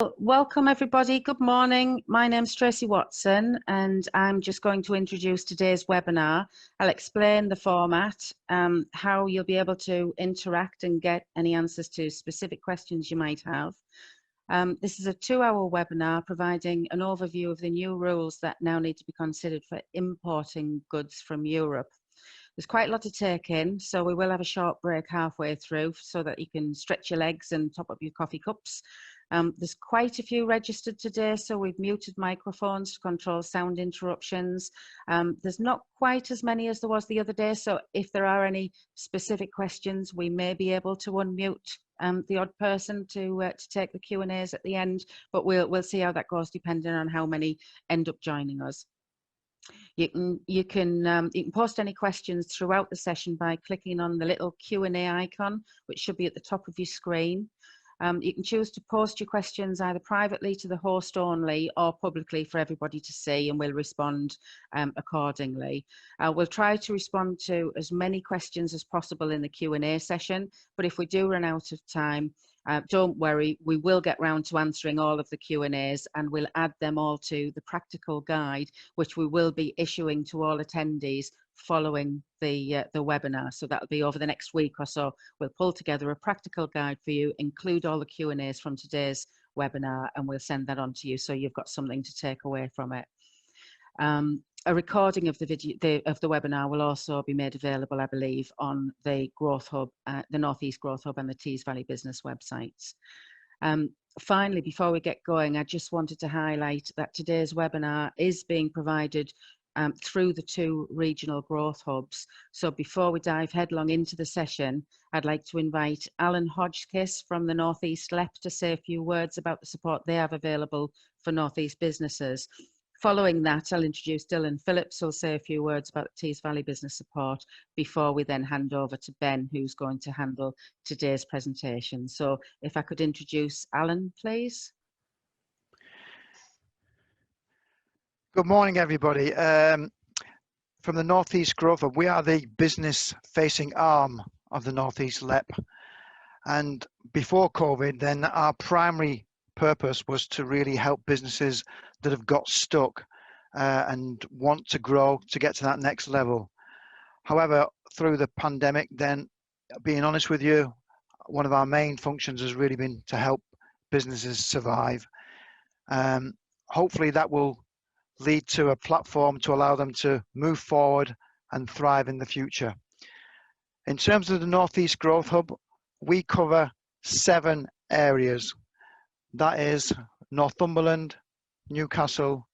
Welcome everybody, good morning. My name's Tracy Watson and I'm just going to introduce today's webinar. I'll explain the format, how you'll be able to interact and get any answers to specific questions you might have. This is a 2-hour webinar providing an overview of the new rules that now need to be considered for importing goods from Europe. There's quite a lot to take in, so we will have a short break halfway through so that you can stretch your legs and top up your coffee cups. There's quite a few registered today, so we've muted microphones to control sound interruptions. There's not quite as many as there was the other day, so if there are any specific questions, we may be able to unmute the odd person to take the Q&As at the end, but we'll see how that goes depending on how many end up joining us. You can post any questions throughout the session by clicking on the little Q&A icon, which should be at the top of your screen. You can choose to post your questions either privately to the host only or publicly for everybody to see, and we'll respond accordingly. We'll try to respond to as many questions as possible in the Q&A session, but if we do run out of time, don't worry, we will get round to answering all of the Q&As and we'll add them all to the practical guide, which we will be issuing to all attendees following the webinar. So that'll be over the next week or so. We'll pull together a practical guide for you, include all the Q&As from today's webinar, and we'll send that on to you so you've got something to take away from it. A recording of the webinar will also be made available, I believe, on the Growth Hub, the Northeast Growth Hub and the Tees Valley Business websites. Finally, before we get going, I just wanted to highlight that today's webinar is being provided through the 2 regional growth hubs. So before we dive headlong into the session, I'd like to invite Alan Hodgkiss from the Northeast LEP to say a few words about the support they have available for Northeast businesses. Following that, I'll introduce Dylan Phillips, who'll say a few words about the Tees Valley Business Support before we then hand over to Ben, who's going to handle today's presentation. So if I could introduce Alan, please. Good morning, everybody. From the Northeast Growth Hub, we are the business-facing arm of the Northeast LEP. And before COVID, then our primary purpose was to really help businesses that have got stuck and want to grow to get to that next level. However, through the pandemic, then, being honest with you, one of our main functions has really been to help businesses survive. Hopefully that will lead to a platform to allow them to move forward and thrive in the future. In terms of the Northeast Growth Hub, we cover 7 areas. That is Northumberland, Newcastle,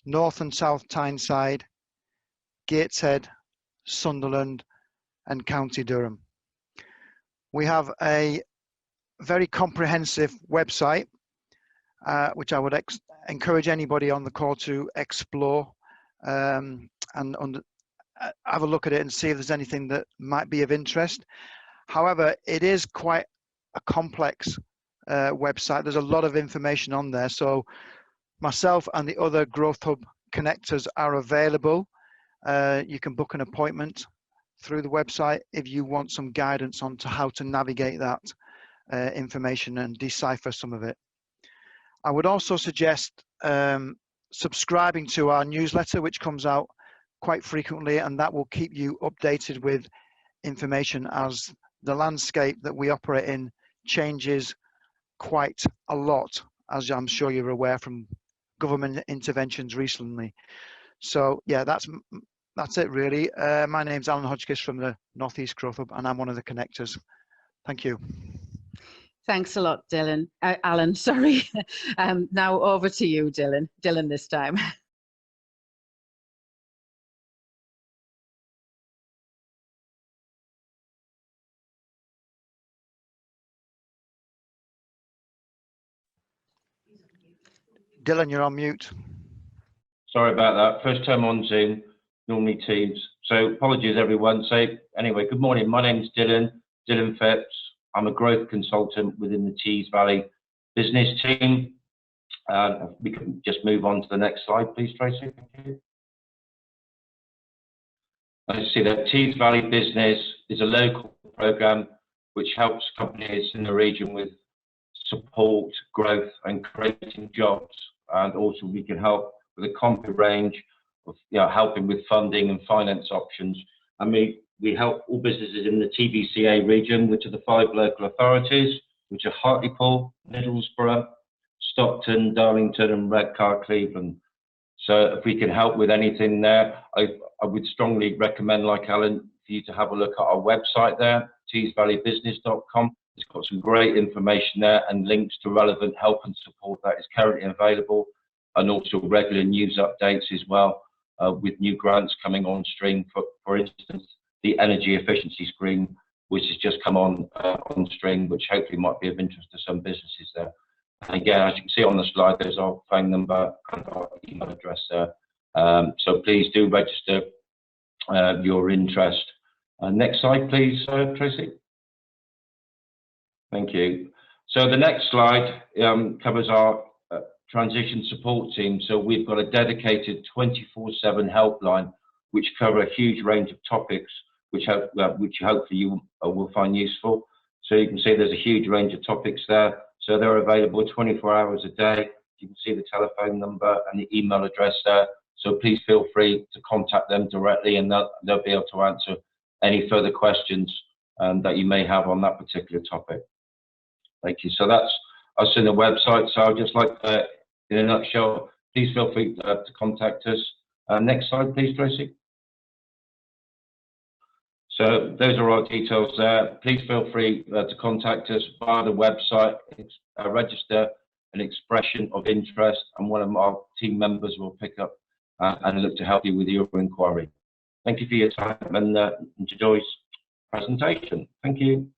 North and South Tyneside, Gateshead, Sunderland, and County Durham. We have a very comprehensive website, which I would encourage anybody on the call to explore and have a look at it and see if there's anything that might be of interest. However, it is quite a complex website. There's a lot of information on there. So myself and the other Growth Hub connectors are available. You can book an appointment through the website if you want some guidance on to how to navigate that information and decipher some of it. I would also suggest subscribing to our newsletter, which comes out quite frequently, and that will keep you updated with information as the landscape that we operate in changes quite a lot, as I'm sure you're aware from government interventions recently. So yeah, that's it really. My name's Alan Hodgkiss from the Northeast Growth Hub, and I'm one of the connectors. Thank you. Thanks a lot, Dylan. Alan, sorry. Now over to you, Dylan. Dylan this time. Dylan, you're on mute. Sorry about that. First time on Zoom, normally Teams. So apologies, everyone. So anyway, good morning. My name is Dylan Phillips. I'm a growth consultant within the Tees Valley business team. We can just move on to the next slide, please, Tracy. Thank you. I see that Tees Valley Business is a local program which helps companies in the region with support growth and creating jobs. And also we can help with a complete range of helping with funding and finance options. And we help all businesses in the TBCA region, which are the 5 local authorities, which are Hartlepool, Middlesbrough, Stockton, Darlington and Redcar, Cleveland. So if we can help with anything there, I would strongly recommend, like Alan, for you to have a look at our website there, teesvalleybusiness.com. It's got some great information there and links to relevant help and support that is currently available, and also regular news updates as well, with new grants coming on stream. For instance, the energy efficiency screen, which has just come on stream, which hopefully might be of interest to some businesses there. And again, as you can see on the slide, there's our phone number and our email address there. So please do register your interest. Next slide, please, Tracy. Thank you. So the next slide covers our transition support team. So we've got a dedicated 24/7 helpline, which cover a huge range of topics, which hopefully you will find useful. So you can see there's a huge range of topics there. So they're available 24 hours a day. You can see the telephone number and the email address there. So please feel free to contact them directly, and they'll be able to answer any further questions that you may have on that particular topic. Thank you. So that's us in the website. So I'd just like, in a nutshell, please feel free to contact us. Next slide, please, Tracy. So those are our details there. Please feel free to contact us via the website, register an expression of interest, and one of our team members will pick up and look to help you with your inquiry. Thank you for your time and enjoy presentation. Thank you.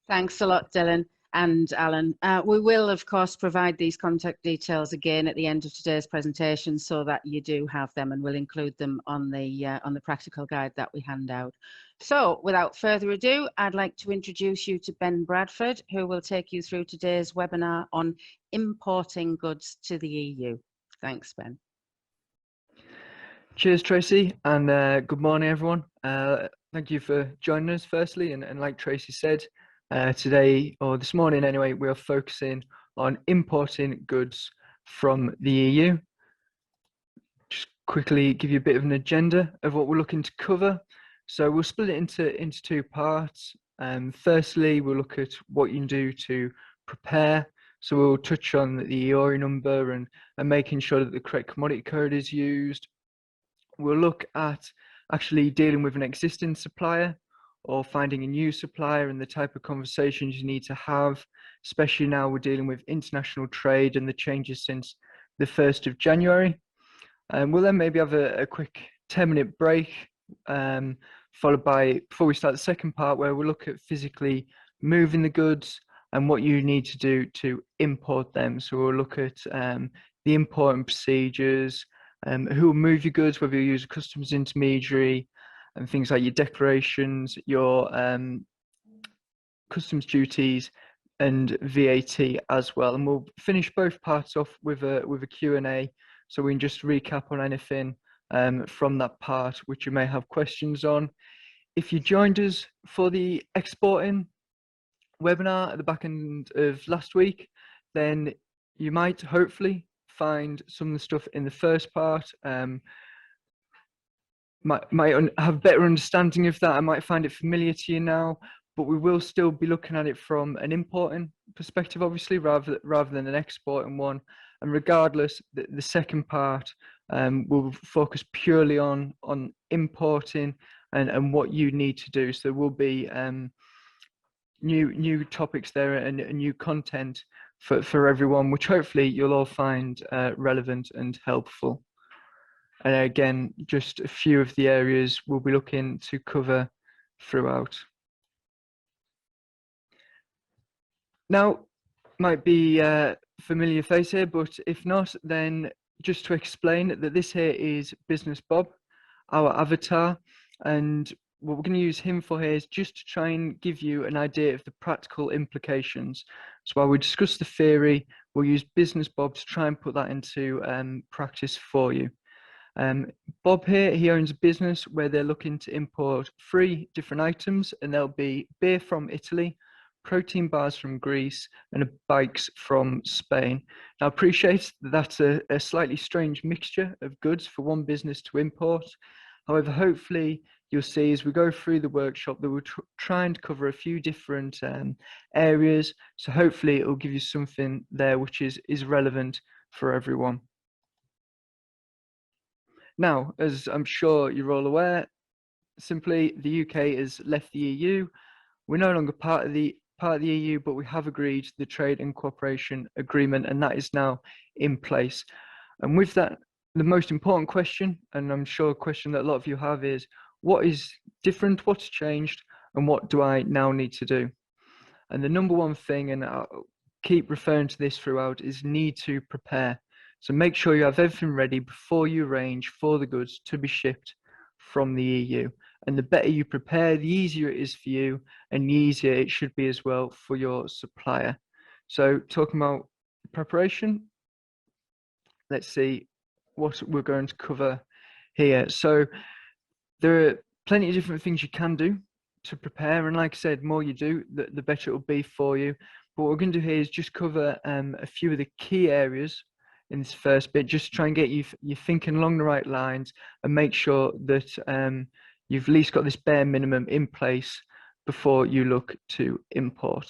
Thanks a lot, Dylan and Alan. We will, of course, provide these contact details again at the end of today's presentation so that you do have them, and we'll include them on the practical guide that we hand out. So without further ado, I'd like to introduce you to Ben Bradford, who will take you through today's webinar on importing goods to the EU. Thanks, Ben. Cheers, Tracy, and good morning, everyone. Thank you for joining us firstly, and like Tracy said, today, or this morning anyway, we are focusing on importing goods from the EU. Just quickly give you a bit of an agenda of what we're looking to cover. So we'll split it into 2 parts. Firstly, we'll look at what you can do to prepare. So we'll touch on the EORI number and making sure that the correct commodity code is used. We'll look at actually dealing with an existing supplier or finding a new supplier and the type of conversations you need to have, especially now we're dealing with international trade and the changes since the 1st of January. We'll then maybe have a quick 10-minute break, followed by, before we start the second part, where we'll look at physically moving the goods and what you need to do to import them. So we'll look at the import procedures, who will move your goods, whether you use a customs intermediary, and things like your declarations, your customs duties, and VAT as well. And we'll finish both parts off with a Q&A, so we can just recap on anything from that part which you may have questions on. If you joined us for the exporting webinar at the back end of last week, then you might hopefully find some of the stuff in the first part. Might have a better understanding of that. I might find it familiar to you now, but we will still be looking at it from an importing perspective, obviously, rather than an exporting one. And regardless, the second part will focus purely on importing and what you need to do. So there will be new topics there and new content for everyone, which hopefully you'll all find relevant and helpful. And again, just a few of the areas we'll be looking to cover throughout. Now, might be a familiar face here, but if not, then just to explain that this here is Business Bob, our avatar, and what we're going to use him for here is just to try and give you an idea of the practical implications. So while we discuss the theory, we'll use Business Bob to try and put that into practice for you. Bob here, he owns a business where they're looking to import 3 different items, and they'll be beer from Italy, protein bars from Greece, and bikes from Spain. Now, I appreciate that that's a slightly strange mixture of goods for one business to import. However, hopefully you'll see as we go through the workshop that we'll try and cover a few different areas. So hopefully it will give you something there which is relevant for everyone. Now, as I'm sure you're all aware, simply the UK has left the EU. We're no longer part of the EU, but we have agreed the Trade and Cooperation Agreement, and that is now in place. And with that, the most important question, and I'm sure a question that a lot of you have, is what is different, what's changed, and what do I now need to do? And the number one thing, and I'll keep referring to this throughout, is need to prepare. So make sure you have everything ready before you arrange for the goods to be shipped from the EU. And the better you prepare, the easier it is for you, and the easier it should be as well for your supplier. So talking about preparation, let's see what we're going to cover here. So there are plenty of different things you can do to prepare, and like I said, the more you do, the better it will be for you. But what we're going to do here is just cover a few of the key areas in this first bit, just to try and get you thinking along the right lines and make sure that you've at least got this bare minimum in place before you look to import.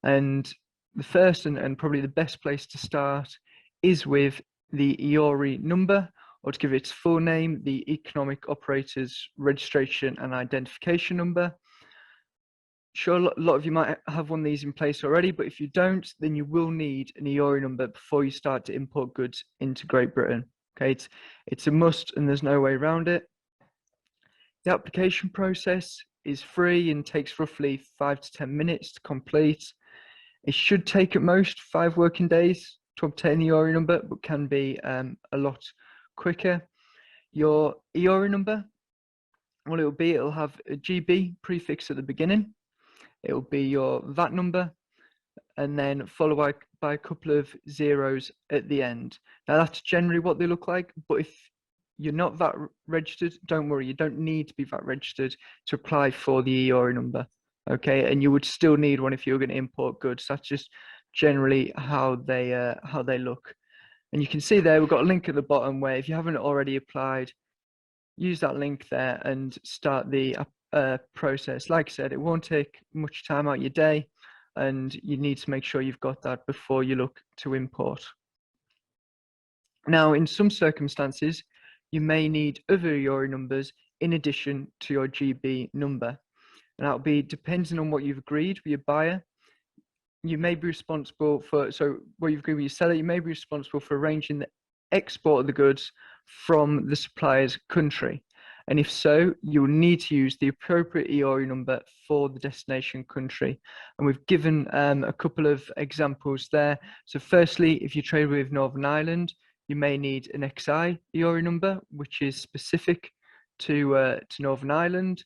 And the first and probably the best place to start is with the EORI number, or to give it its full name, the Economic Operators Registration and Identification Number. Sure, a lot of you might have one of these in place already, but if you don't, then you will need an EORI number before you start to import goods into Great Britain. Okay, it's a must and there's no way around it. The application process is free and takes roughly 5 to 10 minutes to complete. It should take at most 5 working days to obtain the EORI number, but can be a lot quicker. Your EORI number, what it will be, it'll have a GB prefix at the beginning. It will be your VAT number, and then followed by a couple of zeros at the end. Now that's generally what they look like, but if you're not VAT registered, don't worry, you don't need to be VAT registered to apply for the EORI number. Okay, and you would still need one if you were going to import goods. That's just generally how they look. And you can see there we've got a link at the bottom where if you haven't already applied, use that link there and start the process. Like I said, it won't take much time out of your day, and you need to make sure you've got that before you look to import. Now, in some circumstances, you may need other EORI numbers in addition to your GB number. And that'll be depending on what you've agreed with your buyer. You may be responsible for, so what you've agreed with your seller, you may be responsible for arranging the export of the goods from the supplier's country. And if so, you'll need to use the appropriate EORI number for the destination country. And we've given a couple of examples there. So firstly, if you trade with Northern Ireland, you may need an XI EORI number, which is specific to Northern Ireland.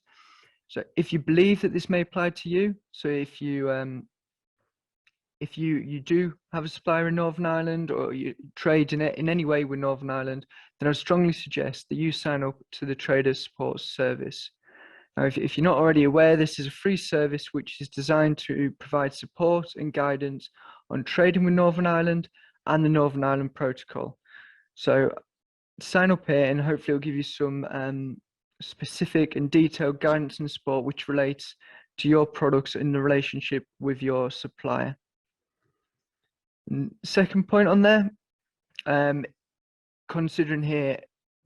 So if you believe that this may apply to you, so if you do have a supplier in Northern Ireland, or you trade in any way with Northern Ireland, then I strongly suggest that you sign up to the Trader Support Service. Now, if you're not already aware, this is a free service which is designed to provide support and guidance on trading with Northern Ireland and the Northern Ireland Protocol. So sign up here and hopefully it'll give you some specific and detailed guidance and support which relates to your products in the relationship with your supplier. Second point on there, considering here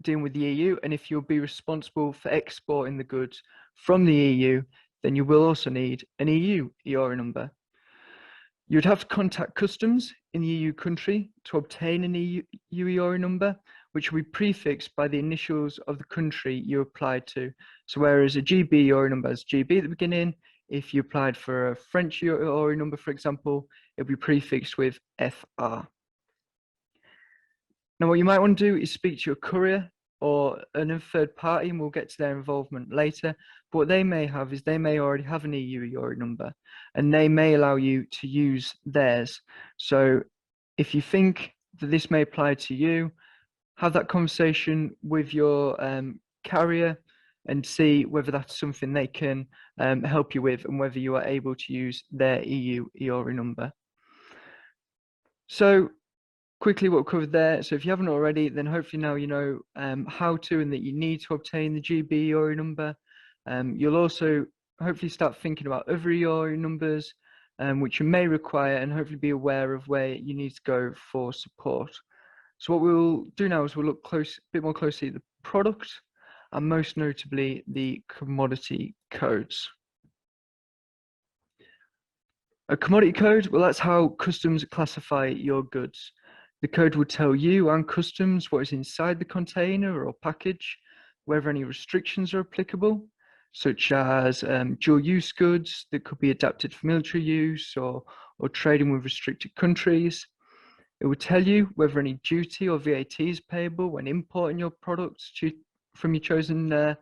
dealing with the EU, and if you'll be responsible for exporting the goods from the EU, then you will also need an EU EORI number. You'd have to contact customs in the EU country to obtain an EU EORI number, which will be prefixed by the initials of the country you applied to. So whereas a GB EORI number has GB at the beginning, if you applied for a French EORI number, for example, it'll be prefixed with FR. Now, what you might want to do is speak to your courier or another third party, and we'll get to their involvement later. But what they may have is they may already have an EU EORI number, and they may allow you to use theirs. So if you think that this may apply to you, have that conversation with your carrier and see whether that's something they can help you with and whether you are able to use their EU EORI number. So quickly what we covered there. So if you haven't already, then hopefully now you know how to and that you need to obtain the GB EORI number. You'll also hopefully start thinking about other EORI numbers which you may require, and hopefully be aware of where you need to go for support. So what we'll do now is we'll look a bit more closely at the product and most notably the commodity codes. A commodity code, well, that's how customs classify your goods. The code will tell you and customs what is inside the container or package, whether any restrictions are applicable, such as dual use goods that could be adapted for military use or trading with restricted countries. It will tell you whether any duty or VAT is payable when importing your products from your chosen to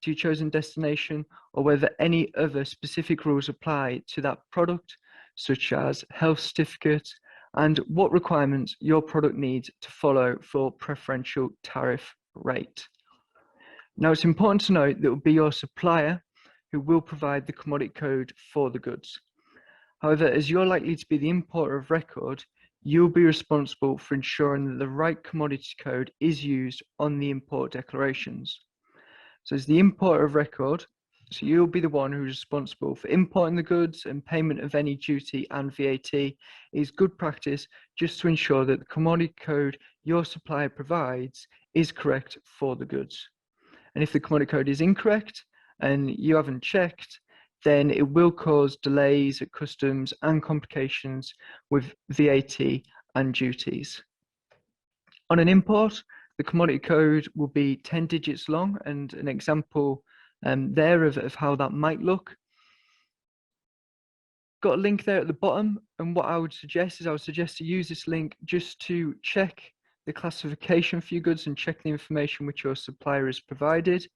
your chosen destination, or whether any other specific rules apply to that product, such as health certificate, and what requirements your product needs to follow for preferential tariff rate. Now, it's important to note that it will be your supplier who will provide the commodity code for the goods. However, as you're likely to be the importer of record, you'll be responsible for ensuring that the right commodity code is used on the import declarations. So as the importer of record, so you'll be the one who's responsible for importing the goods, and payment of any duty and VAT is good practice just to ensure that the commodity code your supplier provides is correct for the goods. And if the commodity code is incorrect and you haven't checked, then it will cause delays at customs and complications with VAT and duties. On an import, the commodity code will be 10 digits long, and an example there of how that might look. Got a link there at the bottom, and what I would suggest is to use this link just to check the classification for your goods and check the information which your supplier has provided.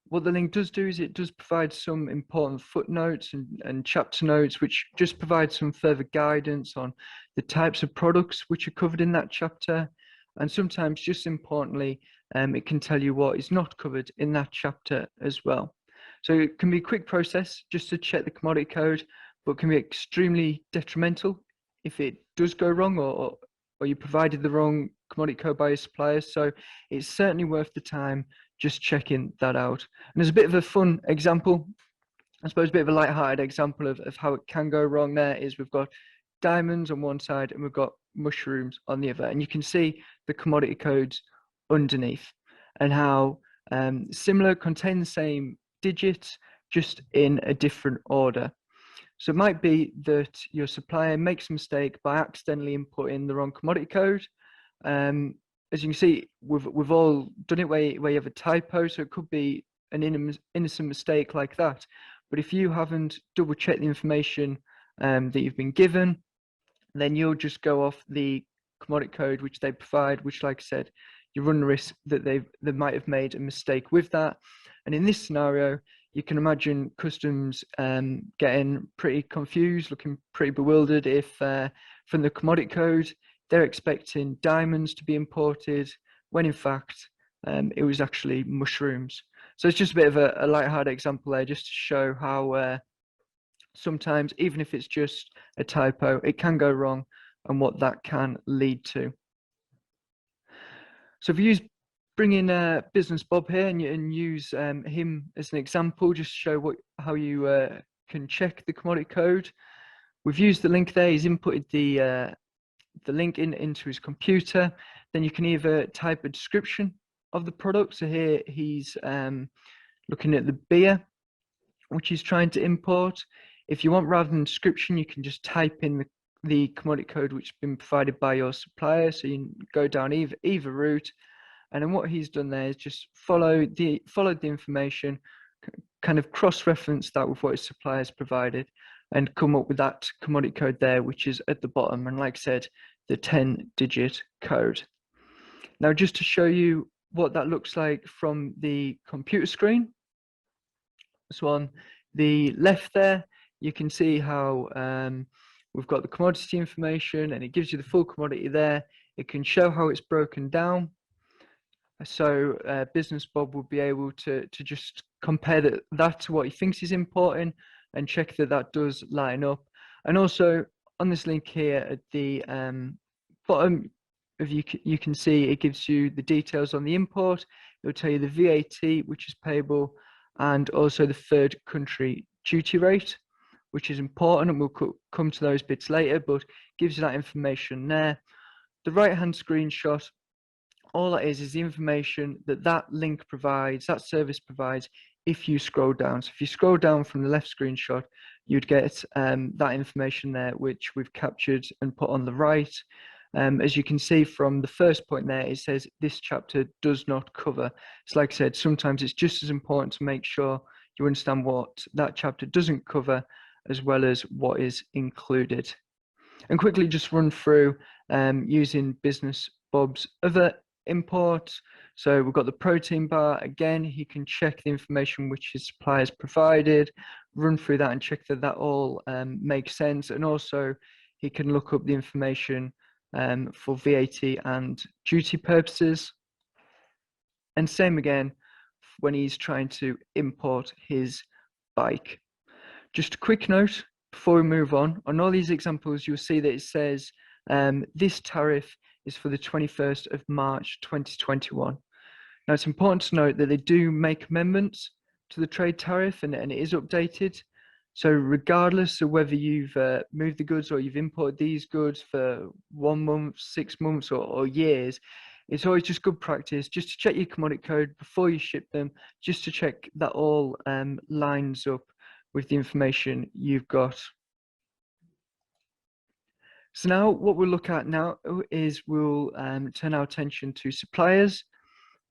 What the link does do is it does provide some important footnotes and chapter notes, which just provide some further guidance on the types of products which are covered in that chapter. And sometimes, just importantly, it can tell you what is not covered in that chapter as well. So it can be a quick process just to check the commodity code, but can be extremely detrimental if it does go wrong or you provided the wrong commodity code by your supplier. So it's certainly worth the time just checking that out. And there's a bit of a fun example, I suppose a bit of a light-hearted example of how it can go wrong there is we've got diamonds on one side and we've got mushrooms on the other. And you can see the commodity codes underneath and how similar, contain the same digits, just in a different order. So it might be that your supplier makes a mistake by accidentally inputting the wrong commodity code. As you can see, we've all done it where you have a typo, so it could be an innocent mistake like that. But if you haven't double checked the information that you've been given, then you'll just go off the commodity code which they provide, which, like I said, you run the risk that they might have made a mistake with that. And in this scenario, you can imagine customs getting pretty confused, looking pretty bewildered if from the commodity code, they're expecting diamonds to be imported, when in fact, it was actually mushrooms. So it's just a bit of a light-hearted example there, just to show how sometimes, even if it's just a typo, it can go wrong and what that can lead to. So if you bring in Business Bob here and use him as an example, just to show how you can check the commodity code. We've used the link there. He's inputted the link into his computer. Then you can either type a description of the product. So here he's looking at the beer, which he's trying to import. If you want, rather than description, you can just type in the commodity code which has been provided by your supplier. So you can go down either route. And then what he's done there is just followed the information, kind of cross-reference that with what his supplier has provided, and come up with that commodity code there, which is at the bottom. And like I said, the 10-digit code. Now, just to show you what that looks like from the computer screen. So on the left there, you can see how we've got the commodity information, and it gives you the full commodity there. It can show how it's broken down. So Business Bob will be able to just compare that to what he thinks is important and check that that does line up. And also on this link here at the bottom of you can see it gives you the details on the import. It will tell you the VAT which is payable, and also the third country duty rate, which is important, and we'll come to those bits later, but gives you that information there. The right hand screenshot, all that is the information that that link provides, that service provides. If you scroll down, so if you scroll down from the left screenshot, you'd get that information there, which we've captured and put on the right. As you can see from the first point there, it says this chapter does not cover. So like I said, sometimes it's just as important to make sure you understand what that chapter doesn't cover as well as what is included. And quickly just run through using Business Bob's other imports. So we've got the protein bar. Again, he can check the information which his suppliers provided, run through that and check that that all makes sense. And also he can look up the information for VAT and duty purposes. And same again when he's trying to import his bike. Just a quick note before we move on all these examples, you'll see that it says this tariff is for the 21st of March 2021. Now it's important to note that they do make amendments to the trade tariff and it is updated. So regardless of whether you've moved the goods or you've imported these goods for 1 month, 6 months or years, it's always just good practice just to check your commodity code before you ship them, just to check that all lines up with the information you've got. So now what we'll look at now is we'll turn our attention to suppliers,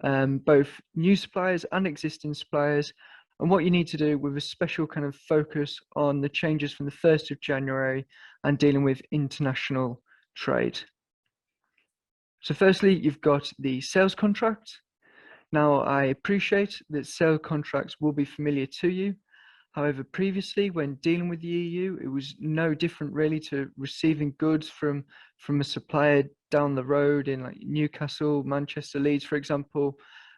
both new suppliers and existing suppliers, and what you need to do with a special kind of focus on the changes from the 1st of January and dealing with international trade. So firstly, you've got the sales contract. Now I appreciate that sales contracts will be familiar to you. However, previously, when dealing with the EU, it was no different really to receiving goods from a supplier down the road in like Newcastle, Manchester, Leeds, for example.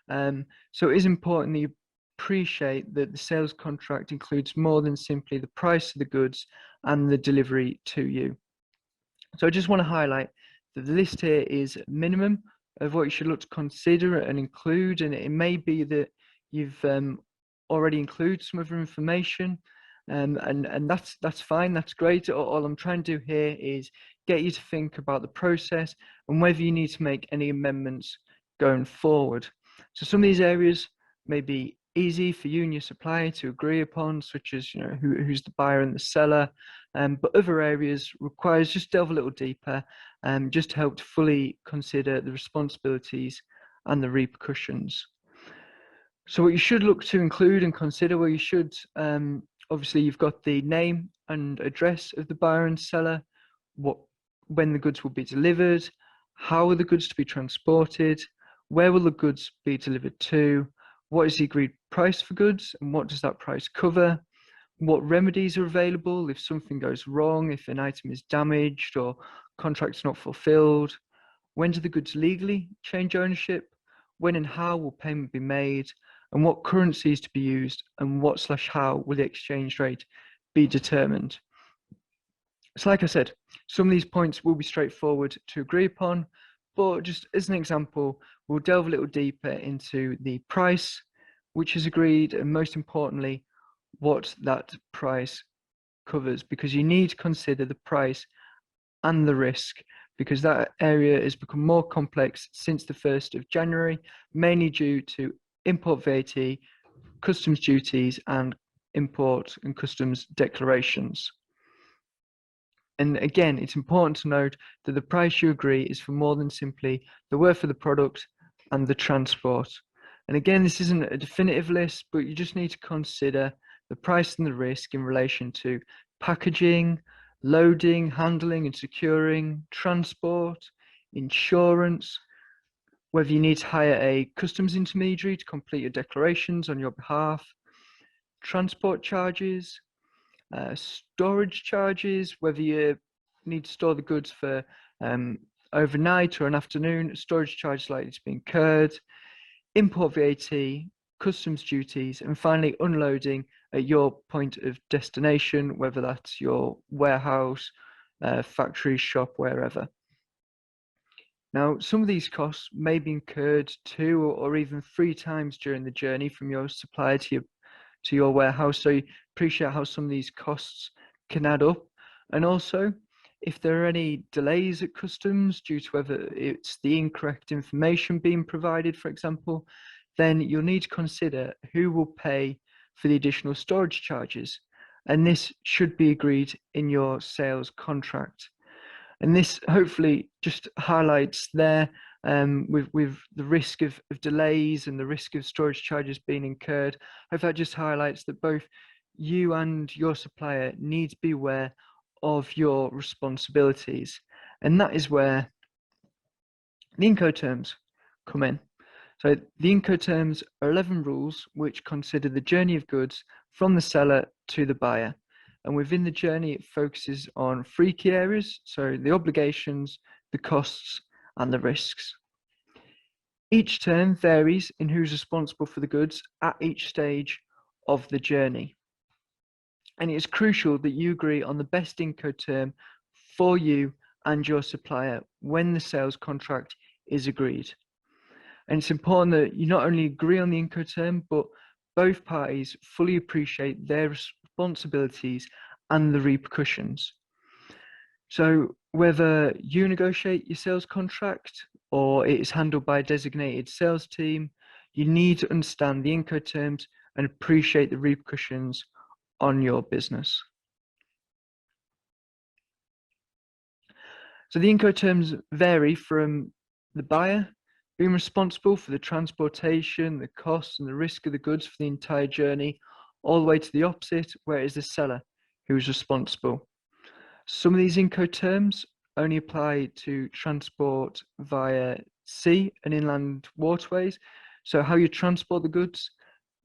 So it is important that you appreciate that the sales contract includes more than simply the price of the goods and the delivery to you. So I just want to highlight that the list here is minimum of what you should look to consider and include, and it may be that you've already include some other information, and that's fine, that's great. All I'm trying to do here is get you to think about the process and whether you need to make any amendments going forward. So some of these areas may be easy for you and your supplier to agree upon, such as who's the buyer and the seller, but other areas requires just delve a little deeper, just to help to fully consider the responsibilities and the repercussions. So what you should look to include and consider, well, you should, obviously you've got the name and address of the buyer and seller, when the goods will be delivered, how are the goods to be transported, where will the goods be delivered to, what is the agreed price for goods and what does that price cover, what remedies are available if something goes wrong, if an item is damaged or contract's not fulfilled, when do the goods legally change ownership, when and how will payment be made, and what currency is to be used, and what/how will the exchange rate be determined. So like I said, some of these points will be straightforward to agree upon, but just as an example, we'll delve a little deeper into the price, which is agreed, and most importantly, what that price covers, because you need to consider the price and the risk, because that area has become more complex since the 1st of January, mainly due to import VAT, customs duties, and import and customs declarations. And again, it's important to note that the price you agree is for more than simply the worth of the product and the transport. And again, this isn't a definitive list, but you just need to consider the price and the risk in relation to packaging, loading, handling and securing, transport, insurance, whether you need to hire a customs intermediary to complete your declarations on your behalf, transport charges, storage charges, whether you need to store the goods for overnight or an afternoon, storage charges likely to be incurred, import VAT, customs duties, and finally unloading at your point of destination, whether that's your warehouse, factory, shop, wherever. Now, some of these costs may be incurred 2 or even 3 times during the journey from your supplier to your warehouse. So you appreciate how some of these costs can add up. And also, if there are any delays at customs due to whether it's the incorrect information being provided, for example, then you'll need to consider who will pay for the additional storage charges. And this should be agreed in your sales contract. And this hopefully just highlights there with the risk of delays and the risk of storage charges being incurred. I hope that just highlights that both you and your supplier need to be aware of your responsibilities. And that is where the Incoterms come in. So the Incoterms are 11 rules which consider the journey of goods from the seller to the buyer. And within the journey, it focuses on 3 key areas, so the obligations, the costs, and the risks. Each term varies in who's responsible for the goods at each stage of the journey. And it is crucial that you agree on the best Incoterm for you and your supplier when the sales contract is agreed. And it's important that you not only agree on the Incoterm, but both parties fully appreciate their responsibilities and the repercussions. So whether you negotiate your sales contract or it is handled by a designated sales team, you need to understand the Incoterms and appreciate the repercussions on your business. So the Incoterms vary from the buyer being responsible for the transportation, the costs and the risk of the goods for the entire journey, all the way to the opposite, where it is the seller who is responsible. Some of these Incoterms only apply to transport via sea and inland waterways. So how you transport the goods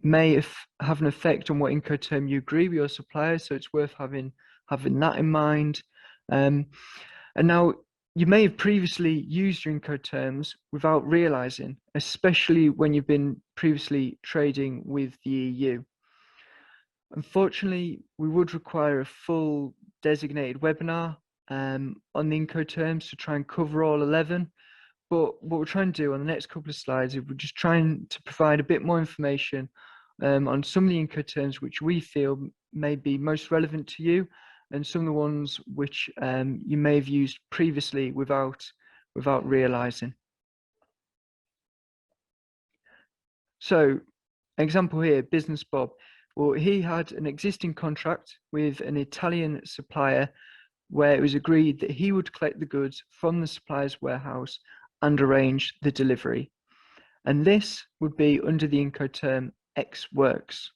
may have an effect on what Incoterm you agree with your supplier. So it's worth having that in mind. And now you may have previously used your Incoterms without realizing, especially when you've been previously trading with the EU. Unfortunately, we would require a full designated webinar on the Incoterms to try and cover all 11. But what we're trying to do on the next couple of slides is we're just trying to provide a bit more information on some of the Incoterms which we feel may be most relevant to you, and some of the ones which you may have used previously without realizing. So, example here, Business Bob. Well, he had an existing contract with an Italian supplier where it was agreed that he would collect the goods from the supplier's warehouse and arrange the delivery. And this would be under the Incoterm X works.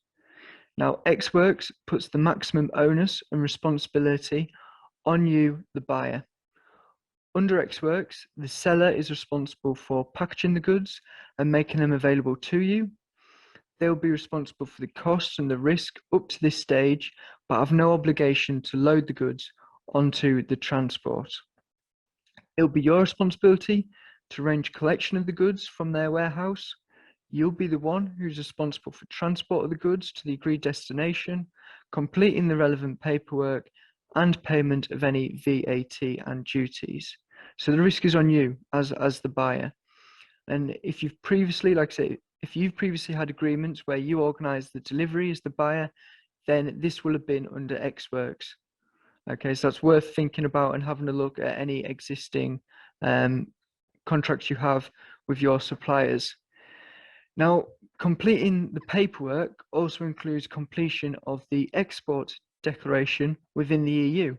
Now, X works puts the maximum onus and responsibility on you, the buyer. Under X works, the seller is responsible for packaging the goods and making them available to you. They'll be responsible for the costs and the risk up to this stage, but have no obligation to load the goods onto the transport. It'll be your responsibility to arrange collection of the goods from their warehouse. You'll be the one who's responsible for transport of the goods to the agreed destination, completing the relevant paperwork, and payment of any VAT and duties. So the risk is on you as the buyer. And if you've previously, like I say, if you've previously had agreements where you organise the delivery as the buyer, then this will have been under X works. Okay, so that's worth thinking about and having a look at any existing contracts you have with your suppliers. Now, completing the paperwork also includes completion of the export declaration within the EU.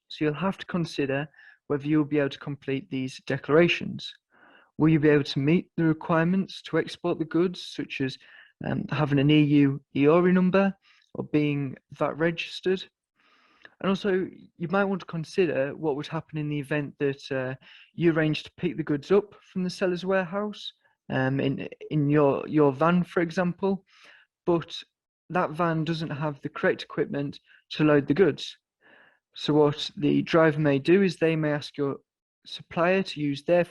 So you'll have to consider whether you'll be able to complete these declarations. Will you be able to meet the requirements to export the goods, such as having an EU EORI number or being VAT registered? And also, you might want to consider what would happen in the event that you arrange to pick the goods up from the seller's warehouse in your van, for example, but that van doesn't have the correct equipment to load the goods. So what the driver may do is they may ask your supplier to use their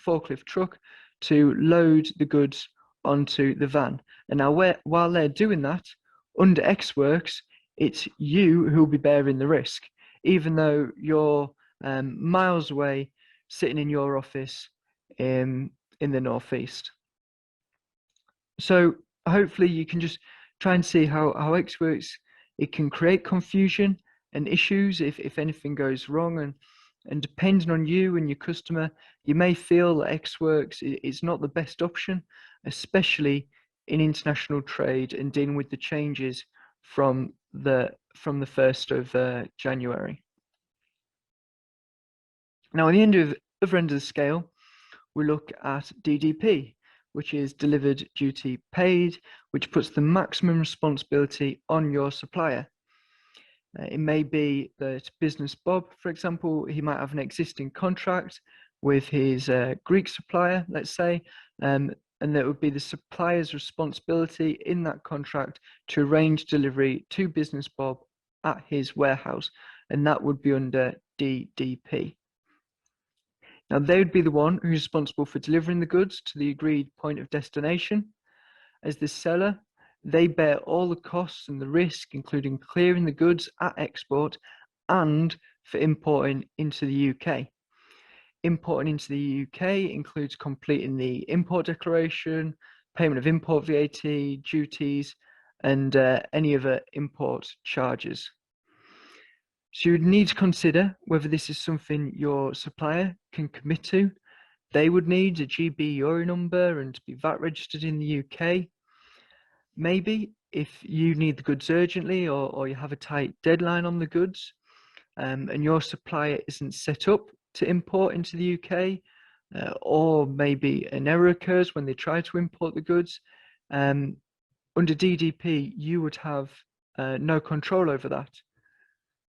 forklift truck to load the goods onto the van. And now while they're doing that, under Ex Works, it's you who'll be bearing the risk, even though you're miles away, sitting in your office in the Northeast. So hopefully you can just try and see how Ex Works, it can create confusion and issues if anything goes wrong, and depending on you and your customer, you may feel that Ex Works is not the best option, especially in international trade and dealing with the changes from the 1st of January. Now, at the other end of the scale, we look at DDP, which is delivered duty paid, which puts the maximum responsibility on your supplier. It may be that Business Bob, for example, he might have an existing contract with his Greek supplier, let's say, and that would be the supplier's responsibility in that contract to arrange delivery to Business Bob at his warehouse, and that would be under DDP. Now, they would be the one who's responsible for delivering the goods to the agreed point of destination. As the seller, they bear all the costs and the risk, including clearing the goods at export and for importing into the UK. Importing into the UK includes completing the import declaration, payment of import VAT, duties, and any other import charges. So you would need to consider whether this is something your supplier can commit to. They would need a GB EORI number and to be VAT registered in the UK. Maybe if you need the goods urgently or you have a tight deadline on the goods and your supplier isn't set up to import into the UK, or maybe an error occurs when they try to import the goods, under DDP, you would have no control over that.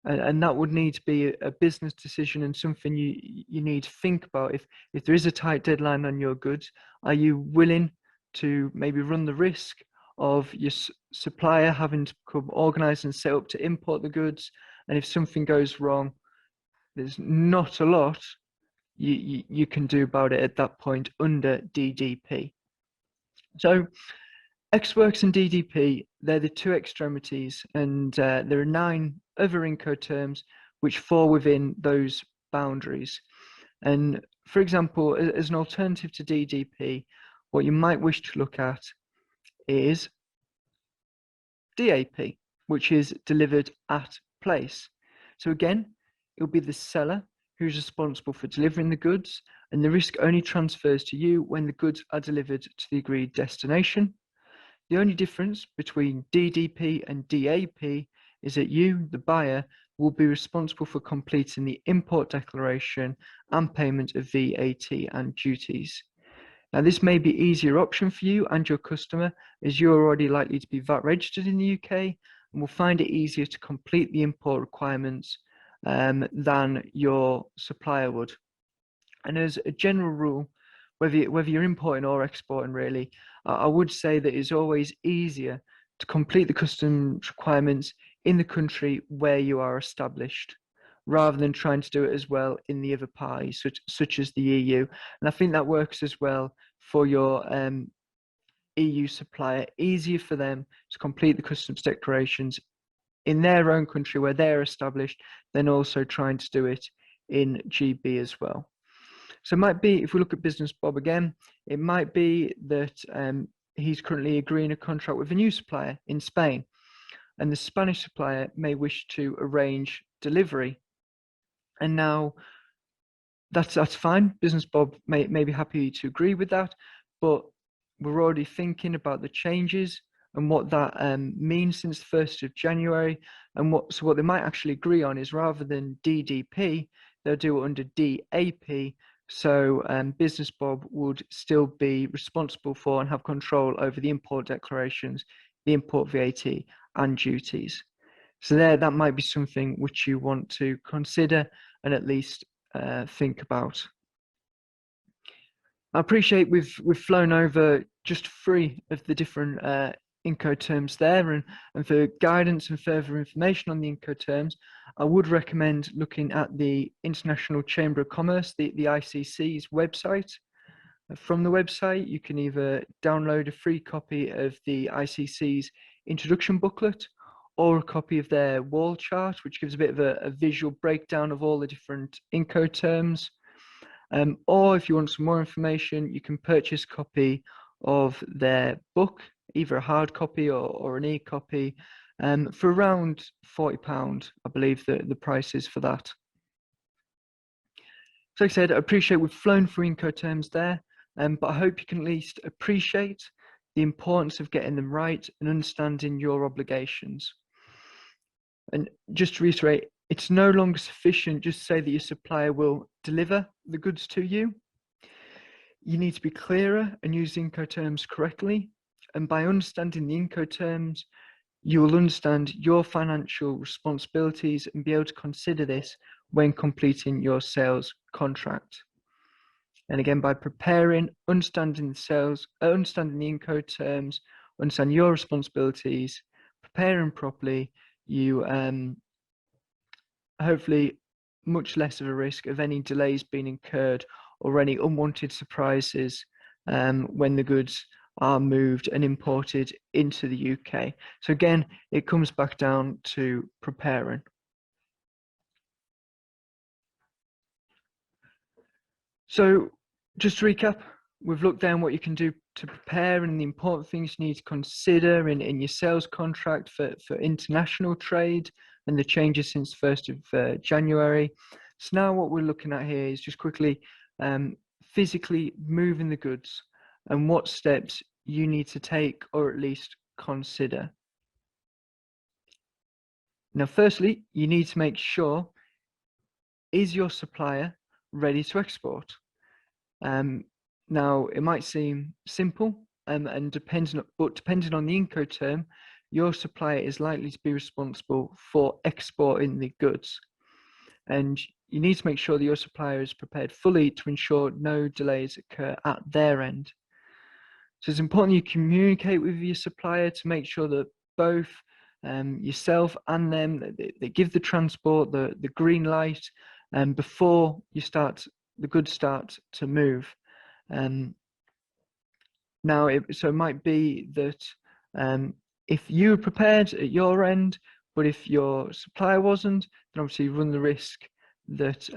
And that would need to be a business decision and something you need to think about. If there is a tight deadline on your goods, are you willing to maybe run the risk of your supplier having to become organized and set up to import the goods? And if something goes wrong, there's not a lot you can do about it at that point under DDP. So Ex Works and DDP, they're the two extremities, and there are 9 other Incoterms which fall within those boundaries. And for example, as an alternative to DDP, what you might wish to look at is DAP, which is delivered at place. So again, it'll be the seller who's responsible for delivering the goods, and the risk only transfers to you when the goods are delivered to the agreed destination. The only difference between DDP and DAP is that you, the buyer, will be responsible for completing the import declaration and payment of VAT and duties. Now, this may be an easier option for you and your customer, as you're already likely to be VAT registered in the UK and will find it easier to complete the import requirements than your supplier would. And as a general rule, whether you're importing or exporting, really, I would say that it's always easier to complete the customs requirements in the country where you are established, rather than trying to do it as well in the other parties, such as the EU. And I think that works as well for your EU supplier, easier for them to complete the customs declarations in their own country where they're established, than also trying to do it in GB as well. So it might be, if we look at Business Bob again, it might be that he's currently agreeing a contract with a new supplier in Spain, and the Spanish supplier may wish to arrange delivery. And now that's fine. Business Bob may be happy to agree with that, but we're already thinking about the changes and what that means since the 1st of January. And what they might actually agree on is, rather than DDP, they'll do it under DAP. So Business Bob would still be responsible for and have control over the import declarations, the import VAT and duties. So that might be something which you want to consider and at least think about. I appreciate we've flown over just 3 of the different Incoterms there, and for guidance and further information on the Incoterms, I would recommend looking at the International Chamber of Commerce, the ICC's website, From the website, you can either download a free copy of the ICC's introduction booklet or a copy of their wall chart, which gives a bit of a visual breakdown of all the different Incoterms. Or if you want some more information, you can purchase a copy of their book, either a hard copy or an e-copy, for around £40, I believe the price is for that. So like I said, I appreciate we've flown through Incoterms there, but I hope you can at least appreciate the importance of getting them right and understanding your obligations. And just to reiterate, it's no longer sufficient just to say that your supplier will deliver the goods to you. You need to be clearer and use Incoterms correctly. And by understanding the Incoterms, you will understand your financial responsibilities and be able to consider this when completing your sales contract. And again, by preparing, understanding the Incoterms, understand your responsibilities, preparing properly, you hopefully much less of a risk of any delays being incurred or any unwanted surprises when the goods are moved and imported into the UK. So again, it comes back down to preparing. So just to recap, we've looked down what you can do to prepare and the important things you need to consider in your sales contract for international trade and the changes since 1st of January. So now what we're looking at here is just quickly physically moving the goods and what steps you need to take or at least consider. Now, firstly, you need to make sure, is your supplier ready to export? Now, it might seem simple, and depending on the Incoterm, your supplier is likely to be responsible for exporting the goods. And you need to make sure that your supplier is prepared fully to ensure no delays occur at their end. So it's important you communicate with your supplier to make sure that both yourself and them, they give the transport the green light before the goods start to move. Now, so it might be that if you were prepared at your end, but if your supplier wasn't, then obviously you run the risk that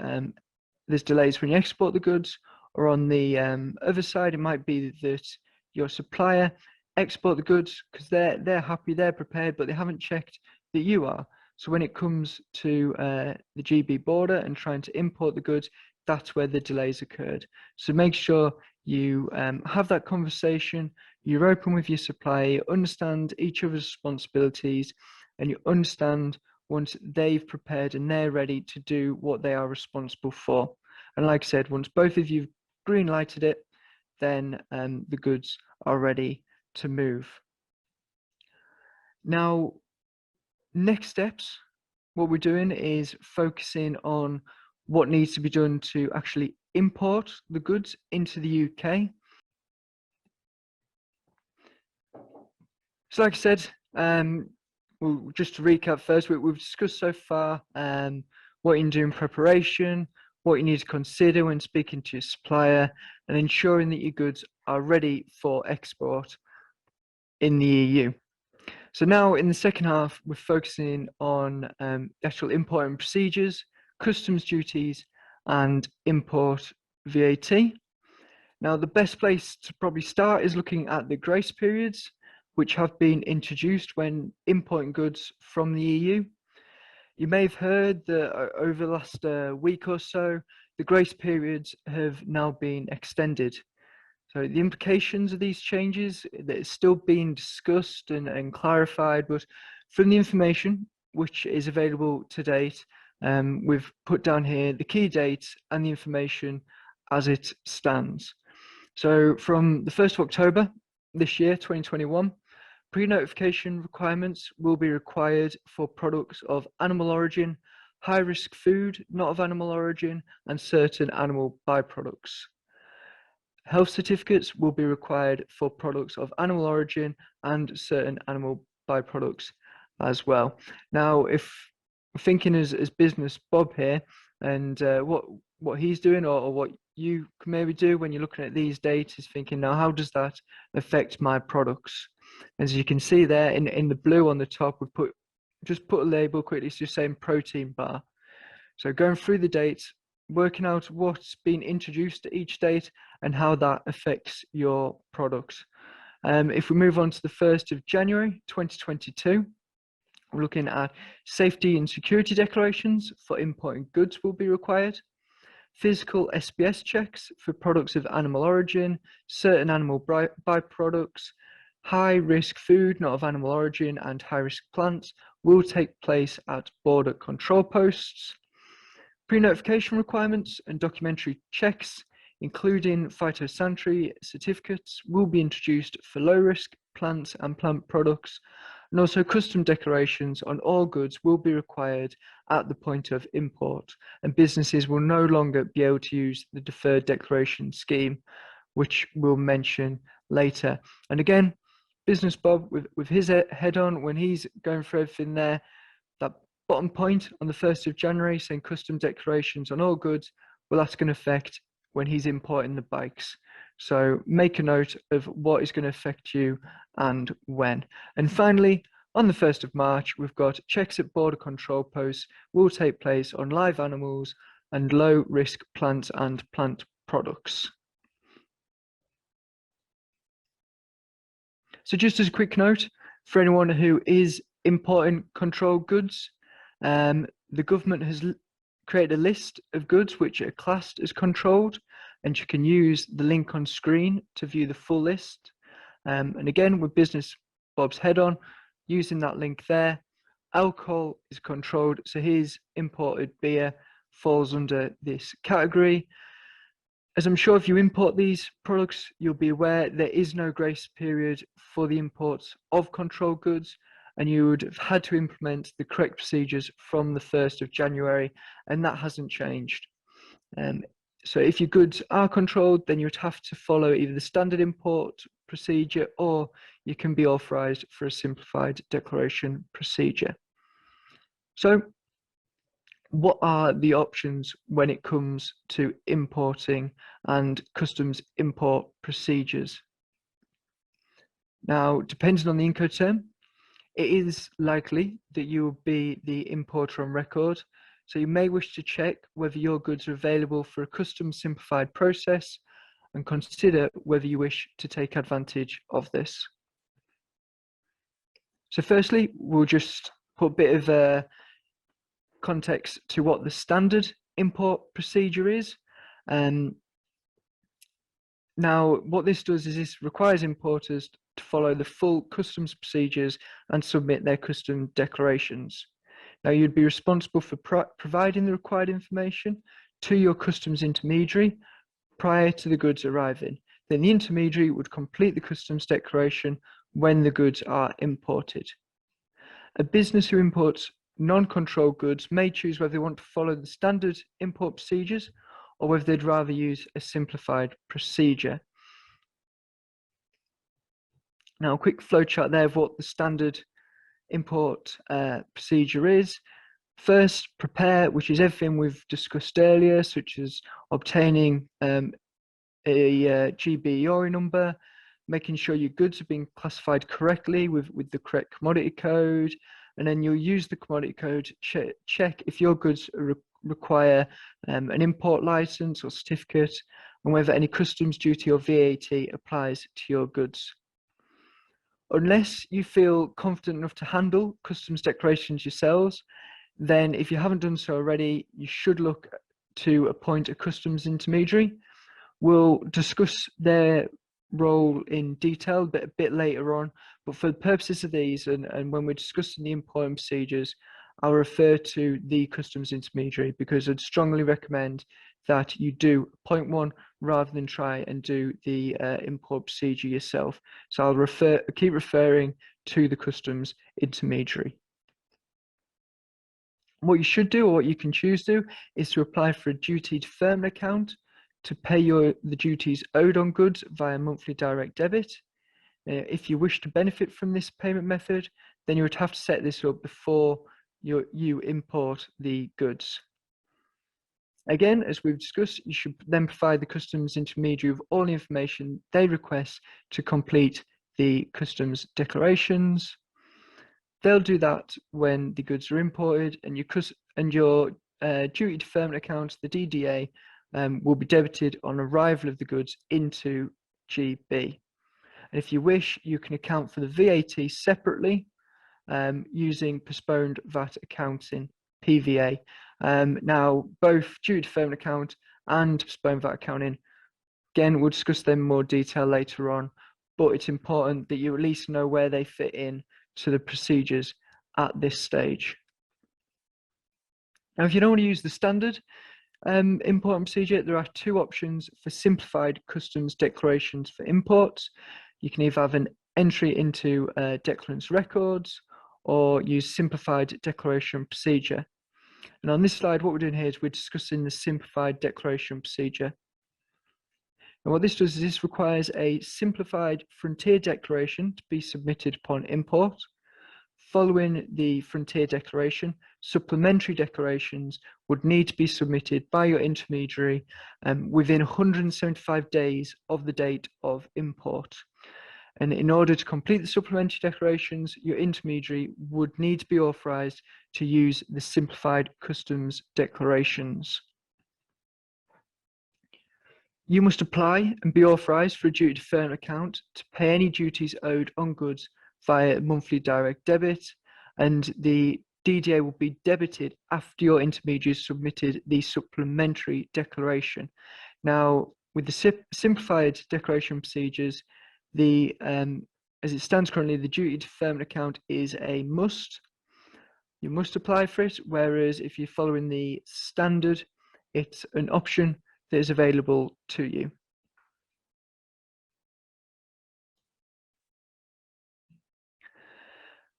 there's delays when you export the goods, or on the other side, it might be that your supplier export the goods because they're happy, they're prepared, but they haven't checked that you are. So when it comes to the GB border and trying to import the goods, that's where the delays occurred. So make sure you have that conversation, you're open with your supplier, you understand each other's responsibilities, and you understand once they've prepared and they're ready to do what they are responsible for. And like I said, once both of you green lighted it, then the goods are ready to move. Now, next steps, what we're doing is focusing on what needs to be done to actually import the goods into the UK. So like I said, well, just to recap first, we've discussed so far what you can do in preparation, what you need to consider when speaking to your supplier, and ensuring that your goods are ready for export in the EU. So now in the second half, we're focusing on actual import and procedures, customs duties, and import VAT. Now, the best place to probably start is looking at the grace periods, which have been introduced when importing goods from the EU. You may have heard that over the last week or so, the grace periods have now been extended. So the implications of these changes, that is still being discussed and clarified, but from the information which is available to date, we've put down here the key dates and the information as it stands. So from the 1st of October this year, 2021, pre-notification requirements will be required for products of animal origin, high-risk food not of animal origin, and certain animal byproducts. Health certificates will be required for products of animal origin and certain animal byproducts as well. Now, if thinking as business Bob here, and what what he's doing or what you can maybe do when you're looking at these dates is thinking, now how does that affect my products? As you can see there in the blue on the top, we just put a label quickly, it's just saying protein bar. So going through the dates, working out what's been introduced to each date and how that affects your products. If we move on to the 1st of January 2022, we're looking at safety and security declarations for importing goods will be required. Physical SBS checks for products of animal origin, certain animal byproducts, high-risk food not of animal origin, and high-risk plants will take place at border control posts. Pre-notification requirements and documentary checks, including phytosanitary certificates, will be introduced for low-risk plants and plant products, and also custom declarations on all goods will be required at the point of import, and businesses will no longer be able to use the deferred declaration scheme, which we'll mention later. And again, Business Bob with his head on, when he's going through everything there, that bottom point on the 1st of January saying custom declarations on all goods, well, that's going to affect when he's importing the bikes. So make a note of what is going to affect you and when. And finally, on the 1st of March, we've got checks at border control posts will take place on live animals and low risk plants and plant products. So just as a quick note, for anyone who is importing controlled goods, the government has created a list of goods which are classed as controlled, and you can use the link on screen to view the full list. And again, with Business Bob's head on, using that link there, alcohol is controlled, so his imported beer falls under this category. As I'm sure if you import these products, you'll be aware there is no grace period for the imports of controlled goods, and you would have had to implement the correct procedures from the 1st of January, and that hasn't changed. So if your goods are controlled, then you would have to follow either the standard import procedure or you can be authorized for a simplified declaration procedure. So what are the options when it comes to importing and customs import procedures? Now, depending on the Incoterm, it is likely that you will be the importer on record, so you may wish to check whether your goods are available for a custom simplified process and consider whether you wish to take advantage of this. So firstly, we'll just put a bit of context to what the standard import procedure is. Now, what this does is this requires importers to follow the full customs procedures and submit their custom declarations. Now, you'd be responsible for providing the required information to your customs intermediary prior to the goods arriving. Then the intermediary would complete the customs declaration when the goods are imported. A business who imports non-controlled goods may choose whether they want to follow the standard import procedures or whether they'd rather use a simplified procedure. Now, a quick flowchart there of what the standard import procedure is. First, prepare, which is everything we've discussed earlier, such as obtaining a GB EORI number, making sure your goods are being classified correctly with the correct commodity code, and then you'll use the commodity code to check if your goods require an import license or certificate, and whether any customs duty or VAT applies to your goods. Unless you feel confident enough to handle customs declarations yourselves, then if you haven't done so already, you should look to appoint a customs intermediary. We'll discuss their role in detail a bit later on, but for the purposes of these and when we're discussing the importing procedures, I'll refer to the customs intermediary because I'd strongly recommend that you do appoint one rather than try and do the import procedure yourself. So I'll keep referring to the customs intermediary. What you should do, or what you can choose to do, is to apply for a duty deferment account to pay the duties owed on goods via monthly direct debit. If you wish to benefit from this payment method, then you would have to set this up before you import the goods. Again, as we've discussed, you should then provide the customs intermediary with all the information they request to complete the customs declarations. They'll do that when the goods are imported, and your duty deferment account, the DDA, will be debited on arrival of the goods into GB. And if you wish, you can account for the VAT separately using postponed VAT accounting, PVA. Now, both duty deferment account and postponed VAT accounting, again, we'll discuss them in more detail later on, but it's important that you at least know where they fit in to the procedures at this stage. Now, if you don't want to use the standard import and procedure, there are two options for simplified customs declarations for imports. You can either have an entry into declarant's records or use simplified declaration procedure. And on this slide, what we're doing here is we're discussing the simplified declaration procedure. And what this does is this requires a simplified frontier declaration to be submitted upon import. Following the frontier declaration, supplementary declarations would need to be submitted by your intermediary within 175 days of the date of import. And in order to complete the supplementary declarations, your intermediary would need to be authorized to use the simplified customs declarations. You must apply and be authorized for a duty deferment account to pay any duties owed on goods via monthly direct debit, and the DDA will be debited after your intermediary has submitted the supplementary declaration. Now, with the simplified declaration procedures, as it stands currently, the duty deferment account is a must. You must apply for it, whereas if you're following the standard, it's an option that is available to you.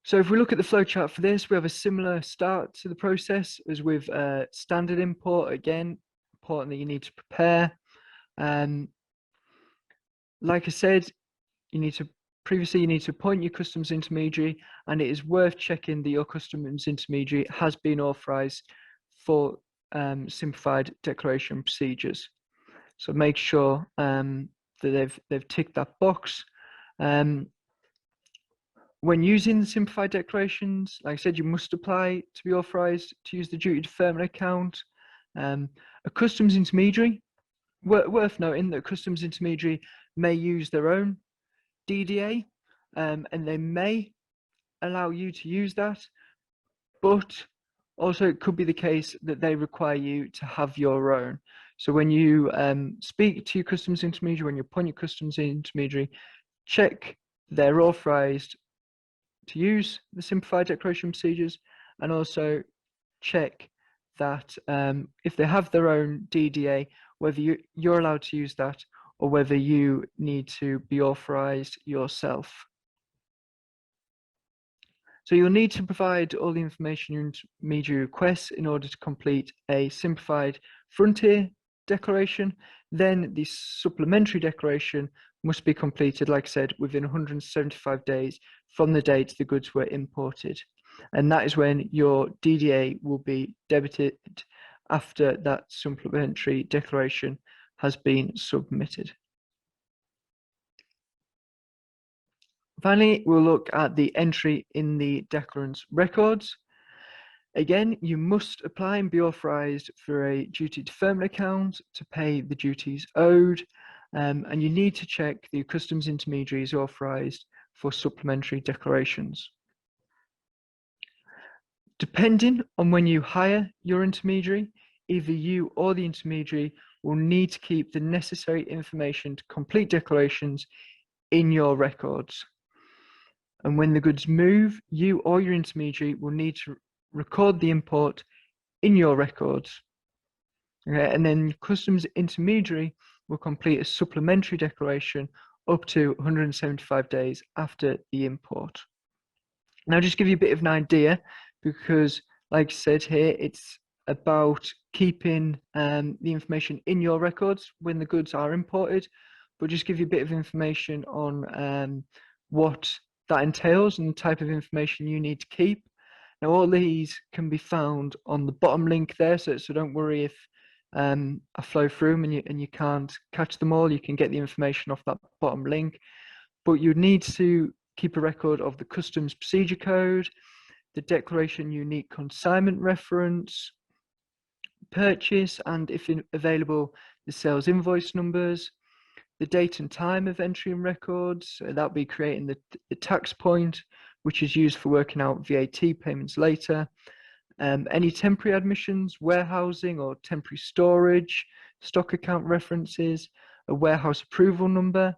So if we look at the flowchart for this, we have a similar start to the process as with standard import. Again, important that you need to prepare. Like I said, you need to appoint your customs intermediary, and it is worth checking that your customs intermediary has been authorized for simplified declaration procedures. So make sure that they've ticked that box. When using the simplified declarations, like I said, you must apply to be authorized to use the duty deferment account. A customs intermediary, worth noting that a customs intermediary may use their own DDA, and they may allow you to use that, but also it could be the case that they require you to have your own. So when you speak to your customs intermediary, when you appoint your customs intermediary, check they're authorized to use the simplified declaration procedures, and also check that if they have their own DDA, whether you're allowed to use that or whether you need to be authorized yourself. So you'll need to provide all the information your intermediary requests in order to complete a simplified frontier declaration. Then the supplementary declaration must be completed, like I said, within 175 days from the date the goods were imported. And that is when your DDA will be debited after that supplementary declaration has been submitted. Finally, we'll look at the entry in the declarant's records. Again, you must apply and be authorized for a duty deferment account to pay the duties owed, and you need to check that your customs intermediary is authorized for supplementary declarations. Depending on when you hire your intermediary, either you or the intermediary will need to keep the necessary information to complete declarations in your records. And when the goods move, you or your intermediary will need to record the import in your records. Okay, and then customs intermediary will complete a supplementary declaration up to 175 days after the import. Now, just give you a bit of an idea, because like I said here, it's about keeping the information in your records when the goods are imported, but just give you a bit of information on what that entails and the type of information you need to keep. Now, all these can be found on the bottom link there, so don't worry if a flow through them and you can't catch them all, you can get the information off that bottom link. But you need to keep a record of the customs procedure code, the declaration unique consignment reference, purchase, and if available, the sales invoice numbers, the date and time of entry and records. That'll be creating the tax point, which is used for working out VAT payments later. Any temporary admissions, warehousing or temporary storage, stock account references, a warehouse approval number,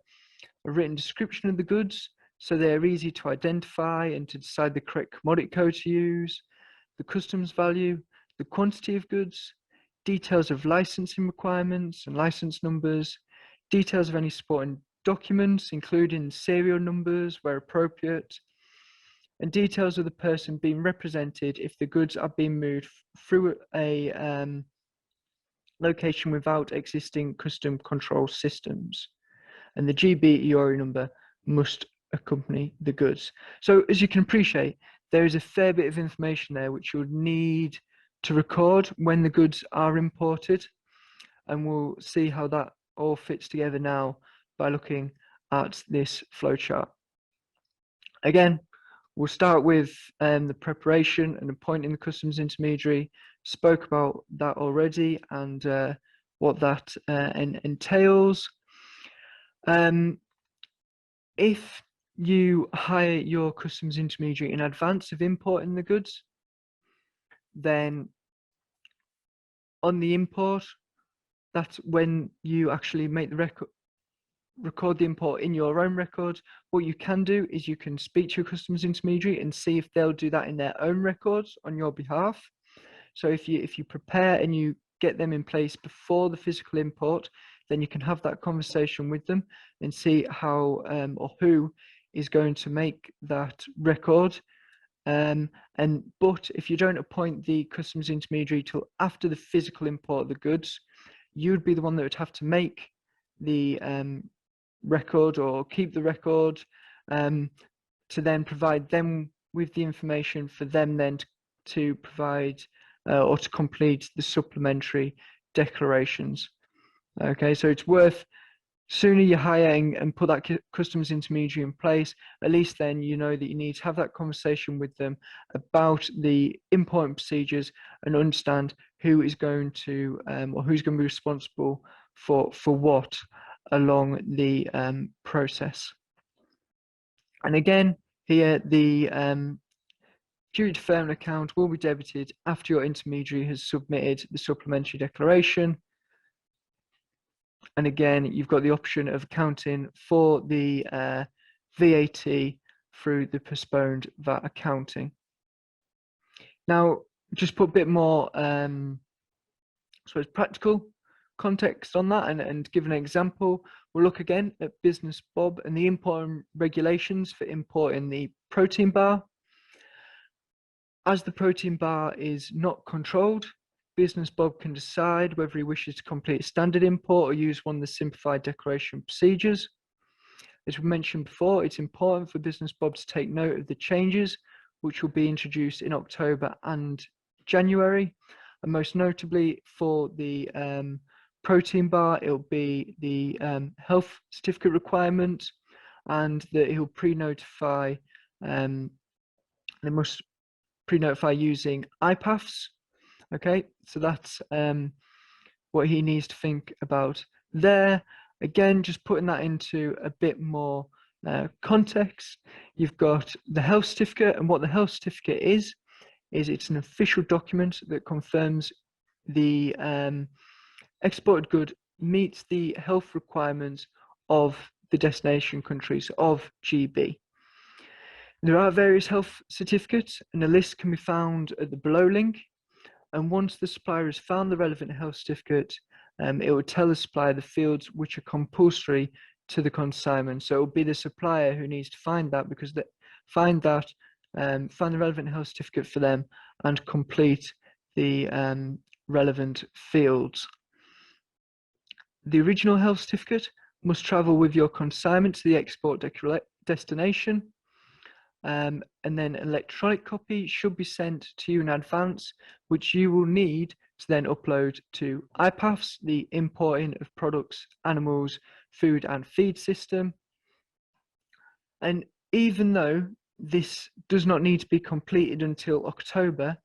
a written description of the goods, so they're easy to identify and to decide the correct commodity code to use, the customs value, the quantity of goods, details of licensing requirements and license numbers, details of any supporting documents, including serial numbers where appropriate, and details of the person being represented if the goods are being moved through a location without existing custom control systems. And the GB EORI number must accompany the goods. So as you can appreciate, there is a fair bit of information there which you'll need to record when the goods are imported, and we'll see how that all fits together now by looking at this flowchart. Again, we'll start with the preparation and appointing the customs intermediary. Spoke about that already and what that entails. If you hire your customs intermediary in advance of importing the goods, then on the import, that's when you actually make the record the import in your own record. What you can do is you can speak to your customs intermediary and see if they'll do that in their own records on your behalf. So if you prepare and you get them in place before the physical import, then you can have that conversation with them and see how or who is going to make that record. But if you don't appoint the customs intermediary till after the physical import of the goods, you'd be the one that would have to make the record or keep the record to then provide them with the information for them then to provide or to complete the supplementary declarations. Okay, so it's worth, sooner you hire and put that customs intermediary in place, at least then you know that you need to have that conversation with them about the import procedures and understand who is going to or who's going to be responsible for what along the process. And again, here the due deferment account will be debited after your intermediary has submitted the supplementary declaration. And again, you've got the option of accounting for the VAT through the postponed VAT accounting. Now, just put a bit more, practical context on that and give an example. We'll look again at Business Bob and the import regulations for importing the protein bar. As the protein bar is not controlled, Business Bob can decide whether he wishes to complete a standard import or use one of the simplified declaration procedures. As we mentioned before, it's important for Business Bob to take note of the changes which will be introduced in October and January. And most notably for the protein bar, it'll be the health certificate requirement, and that he'll pre-notify, they must pre-notify using IPAFs. Okay, so that's what he needs to think about there. Again, just putting that into a bit more context, you've got the health certificate, and what the health certificate is it's an official document that confirms the exported good meets the health requirements of the destination countries of GB. There are various health certificates, and a list can be found at the below link. And once the supplier has found the relevant health certificate, it will tell the supplier the fields which are compulsory to the consignment. So it will be the supplier who needs to find that, because find the relevant health certificate for them and complete the relevant fields. The original health certificate must travel with your consignment to the export destination. And then an electronic copy should be sent to you in advance, which you will need to then upload to IPAFS, the importing of products, animals, food and feed system. And even though this does not need to be completed until October,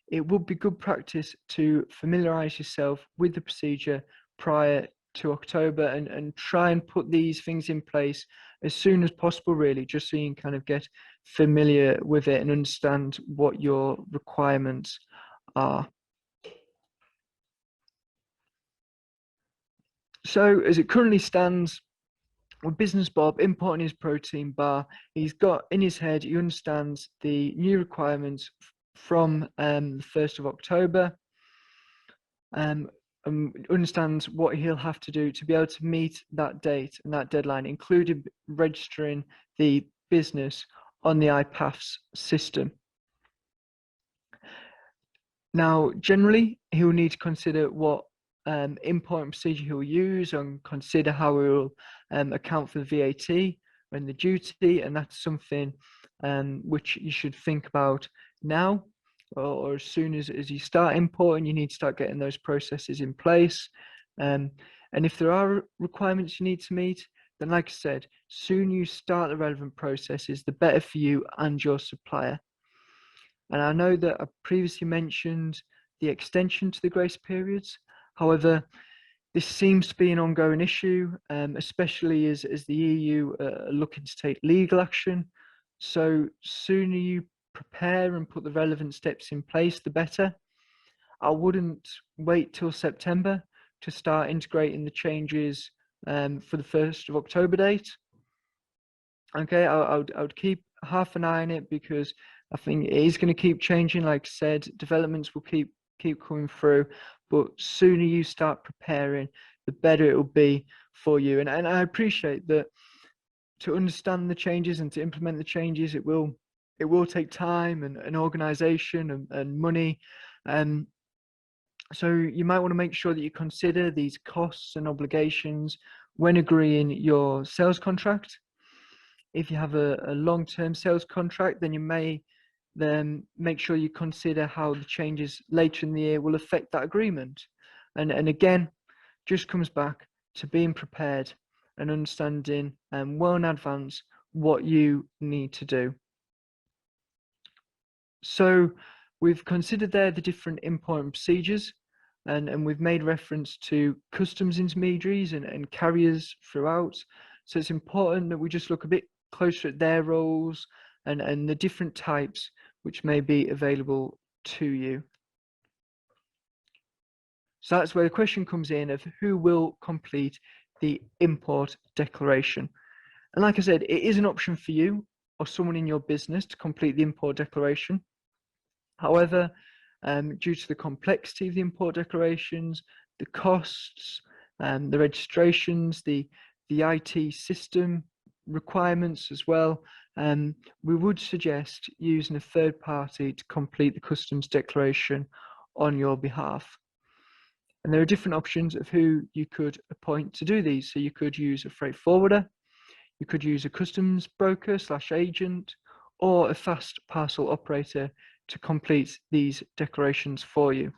it would be good practice to familiarize yourself with the procedure prior to October and try and put these things in place as soon as possible, really, just so you can kind of get familiar with it and understand what your requirements are. So as it currently stands, with Business Bob importing his protein bar, he's got in his head, he understands the new requirements from the 1st of October, understands what he'll have to do to be able to meet that date and that deadline, including registering the business on the IPAFS system. Now, generally, he'll need to consider what importing procedure he'll use and consider how he will account for the VAT and the duty, and that's something which you should think about now, or as soon as you start importing, you need to start getting those processes in place. And if there are requirements you need to meet, then like I said, soon you start the relevant processes, the better for you and your supplier. And I know that I previously mentioned the extension to the grace periods. However, this seems to be an ongoing issue, especially as the EU are looking to take legal action. So sooner you prepare and put the relevant steps in place, the better. I wouldn't wait till September to start integrating the changes for the 1st of October date. Okay, I would keep half an eye on it, because I think it is going to keep changing. Like I said, developments will keep coming through, but sooner you start preparing, the better it will be for you. And I appreciate that to understand the changes and to implement the changes, it will take time and organization and money. So you might want to make sure that you consider these costs and obligations when agreeing your sales contract. If you have a long-term sales contract, then you may then make sure you consider how the changes later in the year will affect that agreement. And again, just comes back to being prepared and understanding well in advance what you need to do. So we've considered there the different importing procedures, and we've made reference to customs intermediaries and carriers throughout. So it's important that we just look a bit closer at their roles and the different types which may be available to you. So that's where the question comes in of who will complete the import declaration. And like I said, it is an option for you or someone in your business to complete the import declaration. However, due to the complexity of the import declarations, the costs, the registrations, the IT system requirements as well, we would suggest using a third party to complete the customs declaration on your behalf. And there are different options of who you could appoint to do these. So you could use a freight forwarder, you could use a customs broker / agent, or a fast parcel operator to complete these declarations for you.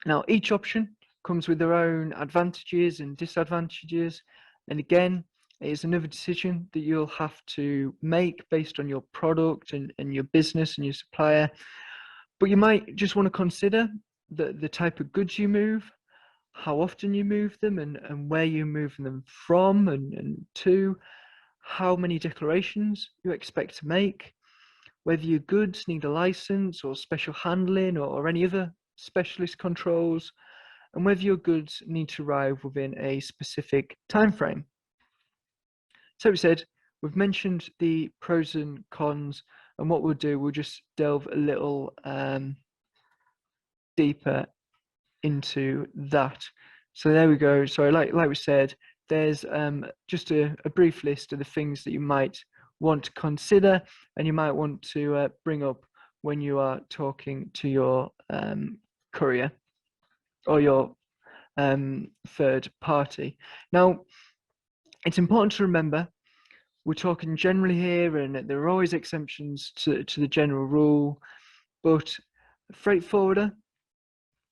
Now, each option comes with their own advantages and disadvantages. And again, it is another decision that you'll have to make based on your product and your business and your supplier. But you might just want to consider the type of goods you move, how often you move them, and where you move them from and to, how many declarations you expect to make, whether your goods need a license or special handling or any other specialist controls, and whether your goods need to arrive within a specific time frame. So we said, we've mentioned the pros and cons, and what we'll do, we'll just delve a little deeper into that. So there we go. So like we said, there's just a brief list of the things that you might want to consider and you might want to bring up when you are talking to your courier or your third party. Now, it's important to remember we're talking generally here, and there are always exemptions to the general rule, but a freight forwarder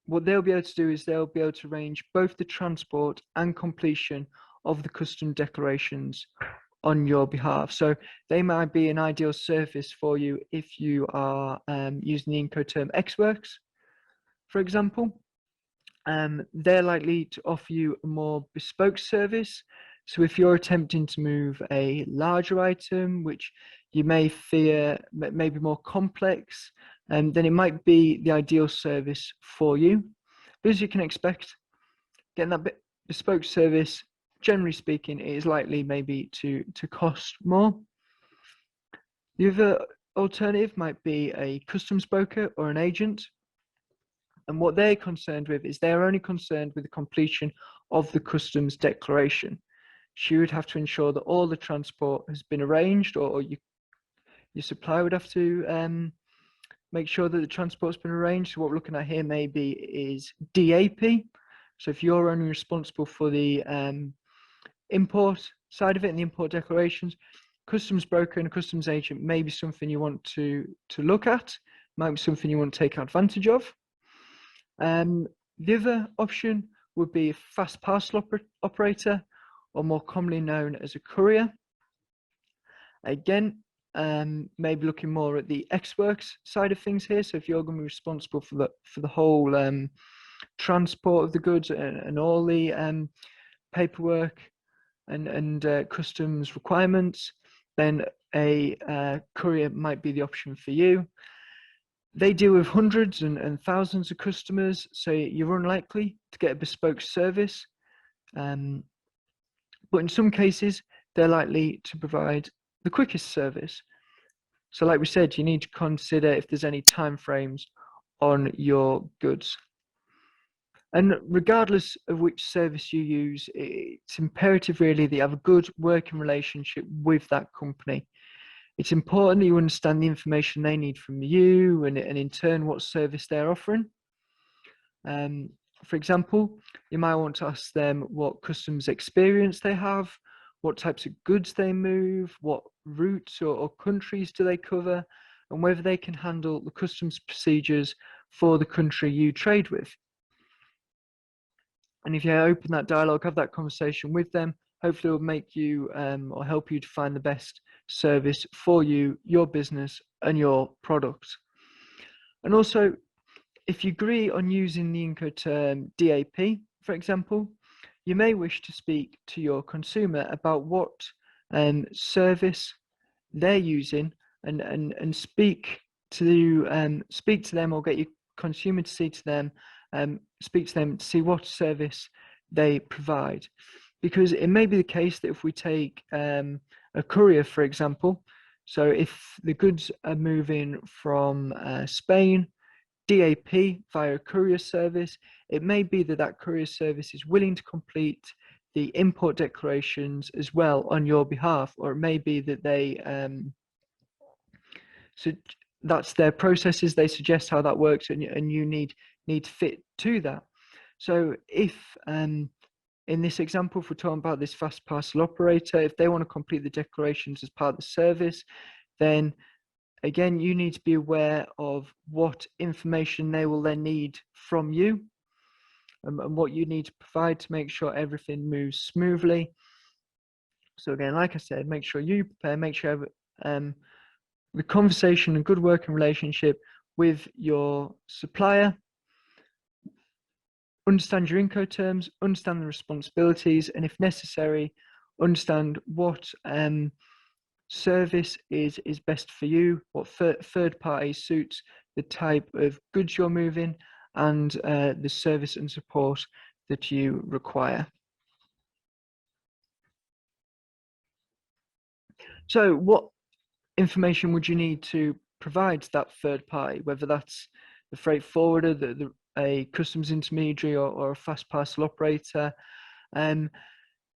what they'll be able to do is they'll be able to arrange both the transport and completion of the custom declarations on your behalf. So they might be an ideal service for you if you are using the Incoterm XWorks, for example. They're likely to offer you a more bespoke service. So if you're attempting to move a larger item, which you may fear may be more complex, then it might be the ideal service for you. But as you can expect, getting that bespoke service, generally speaking, is likely maybe to cost more. The other alternative might be a customs broker or an agent. And what they're concerned with is they're only concerned with the completion of the customs declaration. So you would have to ensure that all the transport has been arranged, or your supplier would have to make sure that the transport's been arranged. So what we're looking at here maybe is DAP. So if you're only responsible for the import side of it and the import declarations, customs broker and a customs agent may be something you want to look at, might be something you want to take advantage of. The other option would be a fast parcel operator, or more commonly known as a courier. Again, maybe looking more at the XWorks side of things here. So if you're going to be responsible for the whole transport of the goods and all the paperwork and customs requirements, then a courier might be the option for you. They deal with hundreds and thousands of customers, so you're unlikely to get a bespoke service. But in some cases, they're likely to provide the quickest service. So like we said, you need to consider if there's any timeframes on your goods. And regardless of which service you use, it's imperative really that you have a good working relationship with that company. It's important that you understand the information they need from you and in turn what service they're offering. For example, you might want to ask them what customs experience they have, what types of goods they move, what routes or countries do they cover, and whether they can handle the customs procedures for the country you trade with. And if you open that dialogue, have that conversation with them, hopefully it will make you or help you to find the best service for you, your business, and your product. And also, if you agree on using the Incoterm DAP, for example, you may wish to speak to your consumer about what service they're using and speak to them, or get your consumer to speak to them to see what service they provide. Because it may be the case that if we take a courier, for example, so if the goods are moving from Spain, DAP via a courier service, it may be that that courier service is willing to complete the import declarations as well on your behalf, or it may be that they so that's their processes, they suggest how that works, and you need to fit to that. So if in this example, if we're talking about this fast parcel operator, if they want to complete the declarations as part of the service, then again, you need to be aware of what information they will then need from you and what you need to provide to make sure everything moves smoothly. So again, like I said, make sure you prepare, make sure you have the conversation and good working relationship with your supplier. Understand your Incoterms, understand the responsibilities, and if necessary, understand what service is best for you, what third party suits the type of goods you're moving, and the service and support that you require. So what information would you need to provide to that third party, whether that's the freight forwarder, a customs intermediary, or a fast parcel operator? The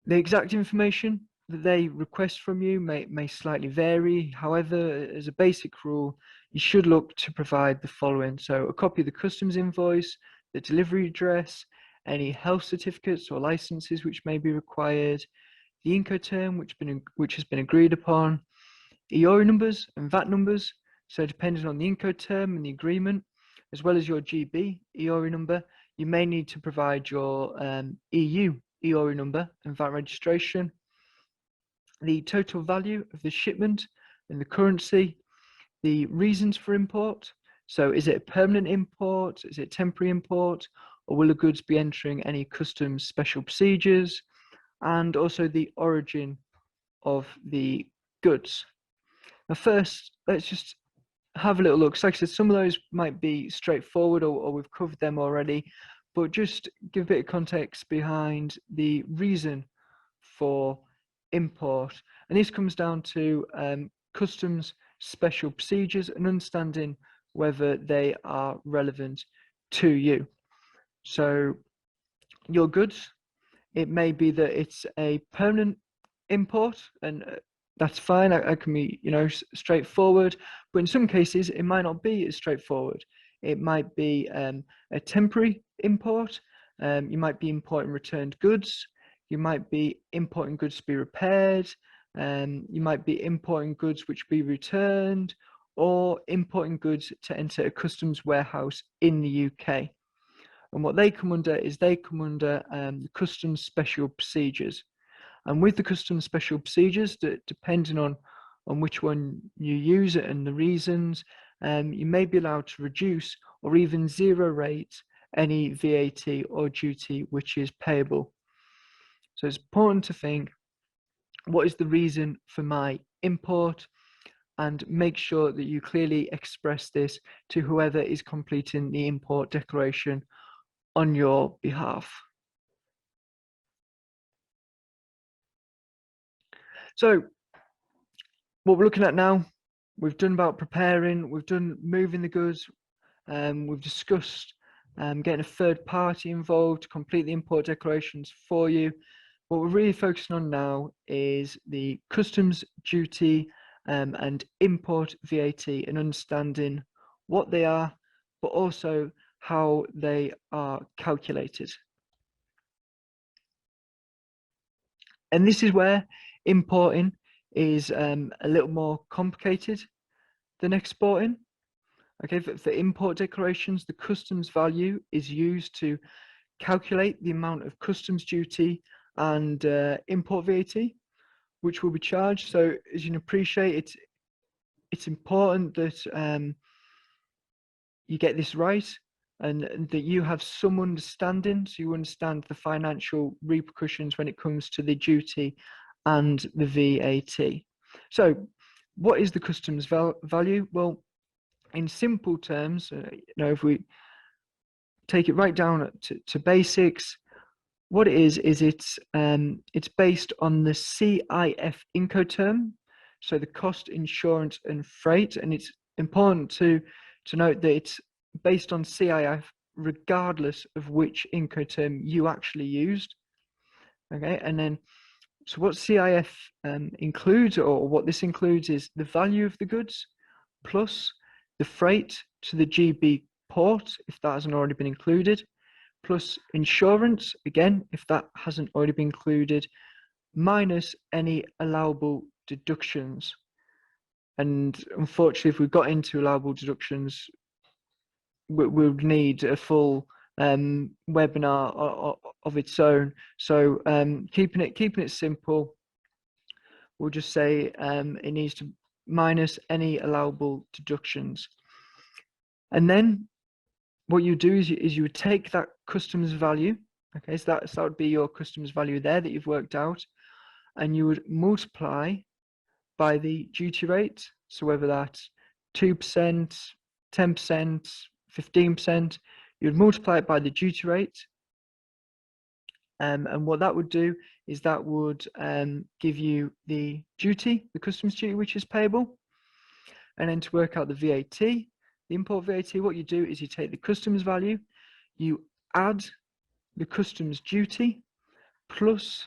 exact information that they request from you may slightly vary. However, as a basic rule, you should look to provide the following. So a copy of the customs invoice, the delivery address, any health certificates or licenses which may be required, the Incoterm which has been agreed upon, EORI numbers and VAT numbers. So depending on the Incoterm and the agreement, as well as your GB EORI number, you may need to provide your EU EORI number and VAT registration, the total value of the shipment and the currency, the reasons for import. So is it a permanent import? Is it temporary import? Or will the goods be entering any customs special procedures? And also the origin of the goods. Now first, let's just have a little look. So like I said, some of those might be straightforward or we've covered them already, but just give a bit of context behind the reason for import. And this comes down to customs special procedures and understanding whether they are relevant to you. So your goods, it may be that it's a permanent import, and that's fine. I can be, you know, straightforward, but in some cases it might not be as straightforward. It might be a temporary import. You might be importing returned goods. You might be importing goods to be repaired. You might be importing goods which be returned, or importing goods to enter a customs warehouse in the UK. And what they come under is they come under the customs special procedures. And with the customs special procedures, depending on which one you use it and the reasons, you may be allowed to reduce or even zero rate any VAT or duty which is payable. So it's important to think, what is the reason for my import? And make sure that you clearly express this to whoever is completing the import declaration on your behalf. So what we're looking at now, we've done about preparing, we've done moving the goods, we've discussed getting a third party involved to complete the import declarations for you. What we're really focusing on now is the customs duty and import VAT, and understanding what they are, but also how they are calculated. And this is where importing is a little more complicated than exporting. Okay, for import declarations, the customs value is used to calculate the amount of customs duty and import VAT which will be charged. So as you can appreciate, it's important that you get this right, and that you have some understanding, so you understand the financial repercussions when it comes to the duty and the VAT. So what is the customs value? Well, in simple terms, you know, if we take it right down to basics, what it is it's based on the CIF Incoterm, so the cost, insurance and freight. And it's important to note that it's based on CIF regardless of which Incoterm you actually used. Okay, and then so what CIF includes, or what this includes, is the value of the goods plus the freight to the GB port, if that hasn't already been included, plus insurance, again, if that hasn't already been included, minus any allowable deductions. And unfortunately, if we got into allowable deductions, we'll need a full webinar of its own. So keeping it simple, we'll just say it needs to minus any allowable deductions. And then what you do is you would take that customs value, okay, so that would be your customs value there that you've worked out, and you would multiply by the duty rate. So whether that's 2%, 10%, 15%, you would multiply it by the duty rate. And what that would do is that would give you the duty, the customs duty, which is payable. And then to work out the VAT, the import VAT, what you do is you take the customs value, you add the customs duty plus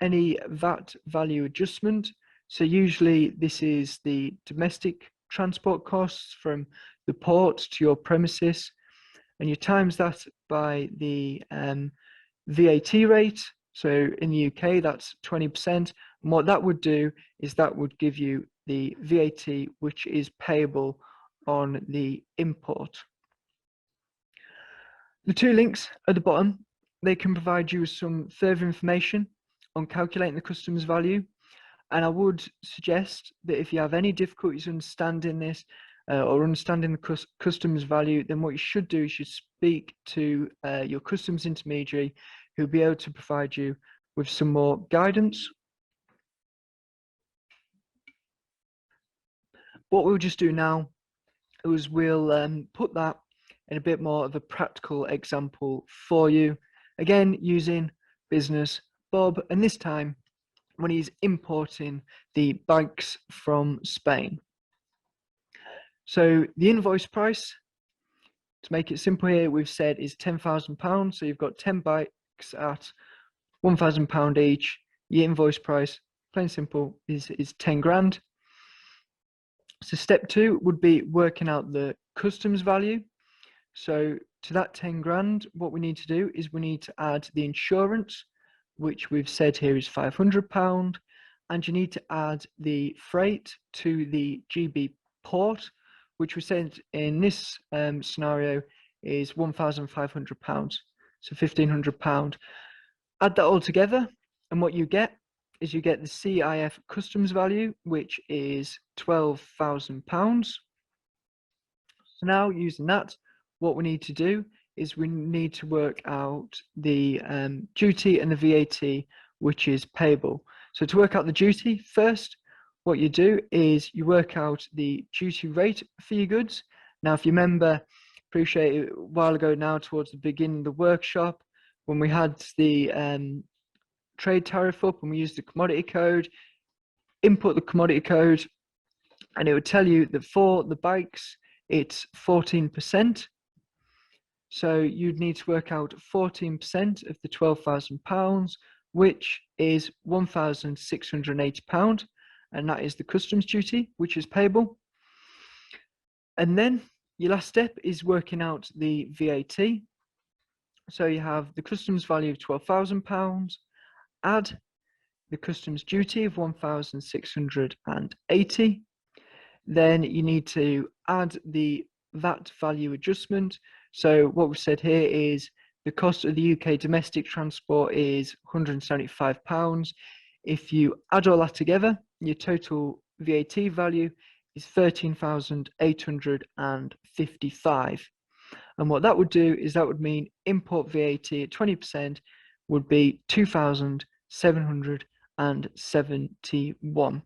any VAT value adjustment. So usually this is the domestic transport costs from the port to your premises, and you times that by the VAT rate. So in the UK, that's 20%. And what that would do is that would give you the VAT which is payable on the import. The two links at the bottom, they can provide you with some further information on calculating the customs value. And I would suggest that if you have any difficulties understanding this or understanding the customs value, then what you should do is you speak to your customs intermediary, who'll be able to provide you with some more guidance. What we'll just do now is we'll put that in a bit more of a practical example for you, again using Business Bob, and this time when he's importing the bikes from Spain. So the invoice price, to make it simple here, we've said is £10,000. So you've got 10 bikes at £1,000 each. Your invoice price, plain simple, is 10 grand. So step 2 would be working out the customs value. So to that 10 grand, what we need to do is we need to add the insurance, which we've said here is £500, and you need to add the freight to the GB port, which we said in this scenario is £1,500, so £1,500. Add that all together, and what you get is you get the CIF customs value, which is £12,000. So now using that, what we need to do is we need to work out the duty and the VAT, which is payable. So to work out the duty, first, what you do is you work out the duty rate for your goods. Now, if you remember, appreciate it, a while ago now, towards the beginning of the workshop, when we had the trade tariff up and we used the commodity code, input the commodity code, and it would tell you that for the bikes, it's 14%. So you'd need to work out 14% of the £12,000, which is £1,680, and that is the customs duty, which is payable. And then your last step is working out the VAT. So you have the customs value of £12,000, add the customs duty of 1,680. Then you need to add the VAT value adjustment. So what we've said here is the cost of the UK domestic transport is £175. If you add all that together, your total VAT value is £13,855. And what that would do is that would mean import VAT at 20% would be £2,771.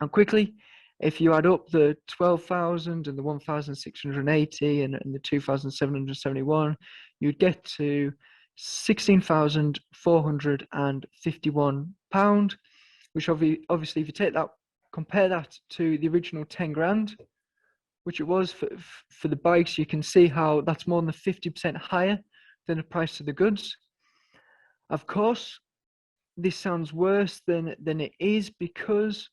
And quickly, if you add up the 12,000 and the 1,680 and the 2,771, you'd get to £16,451, which obviously, if you take that, compare that to the original 10 grand, which it was for the bikes, you can see how that's more than 50% higher than the price of the goods. Of course, this sounds worse than it is, because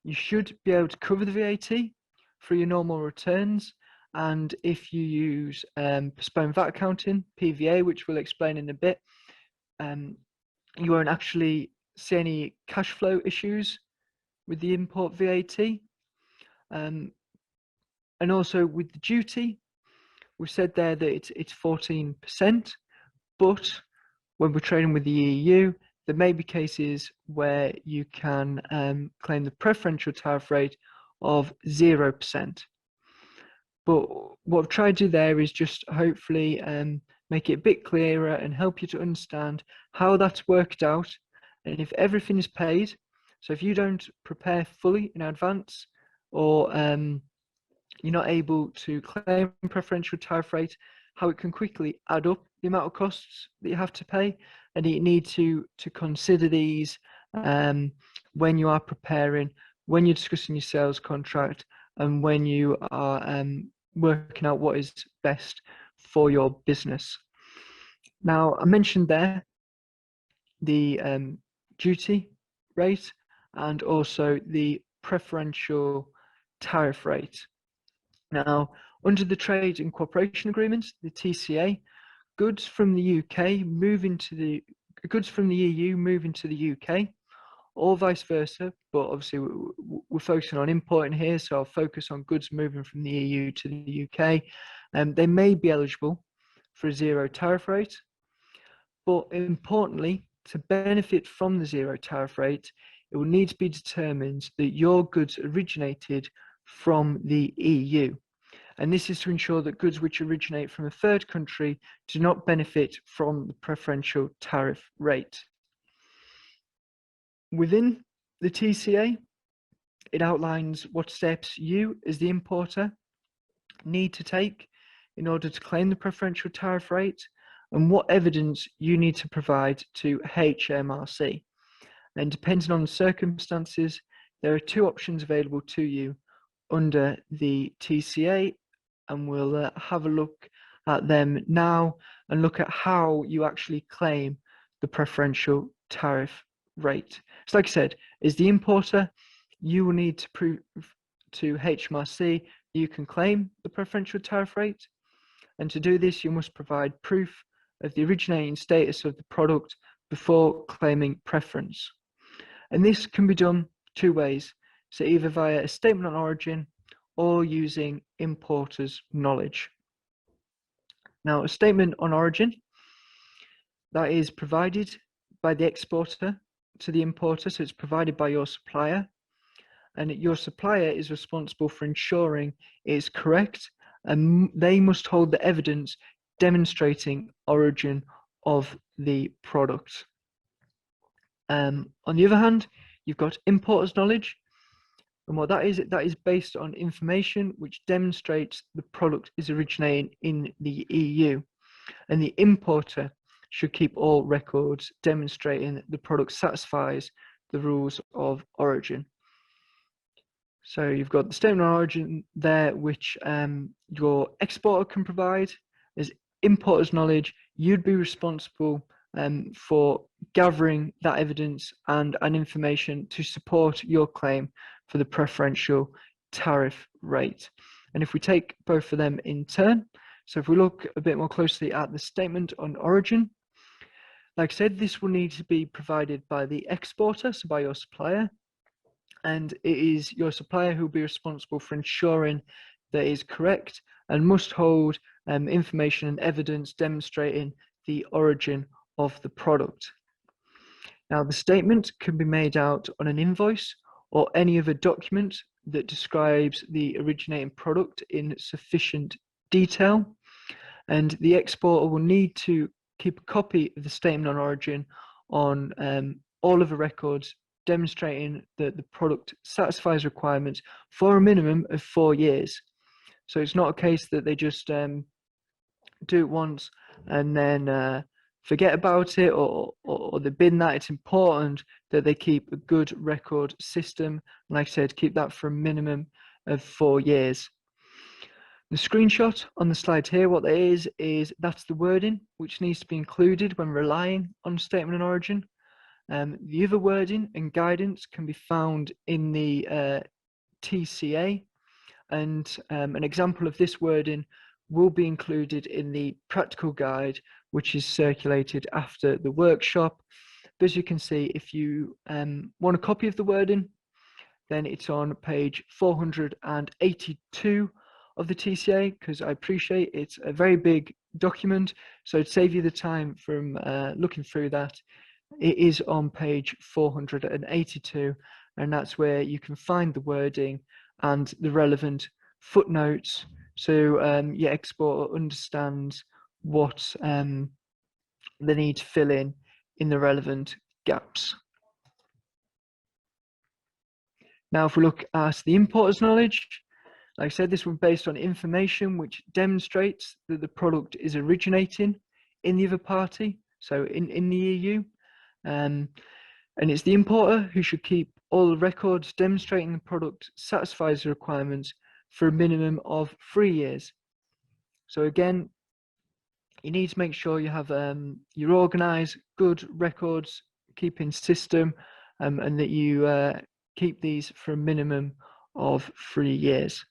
you should be able to cover the VAT for your normal returns. And if you use postponed VAT accounting, PVA, which we'll explain in a bit, you won't actually see any cash flow issues with the import VAT. And also with the duty, we said there that it's 14%, but when we're trading with the EU, there may be cases where you can claim the preferential tariff rate of 0%. But what I've tried to do there is just hopefully make it a bit clearer and help you to understand how that's worked out. And if everything is paid, so if you don't prepare fully in advance, or you're not able to claim preferential tariff rate, how it can quickly add up the amount of costs that you have to pay, and you need to consider these when you are preparing, when you're discussing your sales contract, and when you are working out what is best for your business. Now, I mentioned there the duty rate and also the preferential tariff rate. Now, under the Trade and Cooperation Agreement, the TCA, goods from the UK move into the goods from the EU move into the UK, or vice versa. But obviously, we're focusing on importing here, so I'll focus on goods moving from the EU to the UK. They may be eligible for a zero tariff rate. But importantly, to benefit from the zero tariff rate, it will need to be determined that your goods originated from the EU. And this is to ensure that goods which originate from a third country do not benefit from the preferential tariff rate. Within the TCA, it outlines what steps you, as the importer, need to take in order to claim the preferential tariff rate and what evidence you need to provide to HMRC. And depending on the circumstances, there are two options available to you under the TCA, and we'll have a look at them now and look at how you actually claim the preferential tariff rate. So like I said, as the importer, you will need to prove to HMRC you can claim the preferential tariff rate, and to do this you must provide proof of the originating status of the product before claiming preference. And this can be done two ways, so either via a statement on origin or using importer's knowledge. Now, a statement on origin that is provided by the exporter to the importer, so it's provided by your supplier, and your supplier is responsible for ensuring it is correct, and they must hold the evidence demonstrating origin of the product. On the other hand, you've got importer's knowledge, and what that is based on information which demonstrates the product is originating in the EU, and the importer should keep all records demonstrating the product satisfies the rules of origin. So you've got the statement of origin there, which your exporter can provide. As importer's knowledge, you'd be responsible for gathering that evidence and information to support your claim for the preferential tariff rate. And if we take both of them in turn, so if we look a bit more closely at the statement on origin, like I said, this will need to be provided by the exporter, so by your supplier, and it is your supplier who will be responsible for ensuring that it is correct and must hold information and evidence demonstrating the origin of the product. Now, the statement can be made out on an invoice or any other document that describes the originating product in sufficient detail, and the exporter will need to keep a copy of the statement on origin on all of the records demonstrating that the product satisfies requirements for a minimum of 4 years. So it's not a case that they just do it once and then forget about it, or they bin that. It's important that they keep a good record system. Like I said, keep that for a minimum of 4 years. The screenshot on the slide here, what that is that's the wording which needs to be included when relying on statement of origin. The other wording and guidance can be found in the TCA, and an example of this wording will be included in the practical guide, which is circulated after the workshop. But as you can see, if you want a copy of the wording, then it's on page 482 of the TCA, because I appreciate it's a very big document, so to save you the time from looking through that, it is on page 482, and that's where you can find the wording and the relevant footnotes, so your exporter understands what they need to fill in the relevant gaps. Now, if we look at the importer's knowledge, like I said, this was based on information which demonstrates that the product is originating in the other party, so in the EU. And it's the importer who should keep all the records demonstrating the product satisfies the requirements for a minimum of 3 years. So again, you need to make sure you have your organized, good records keeping system, and that you keep these for a minimum of 3 years.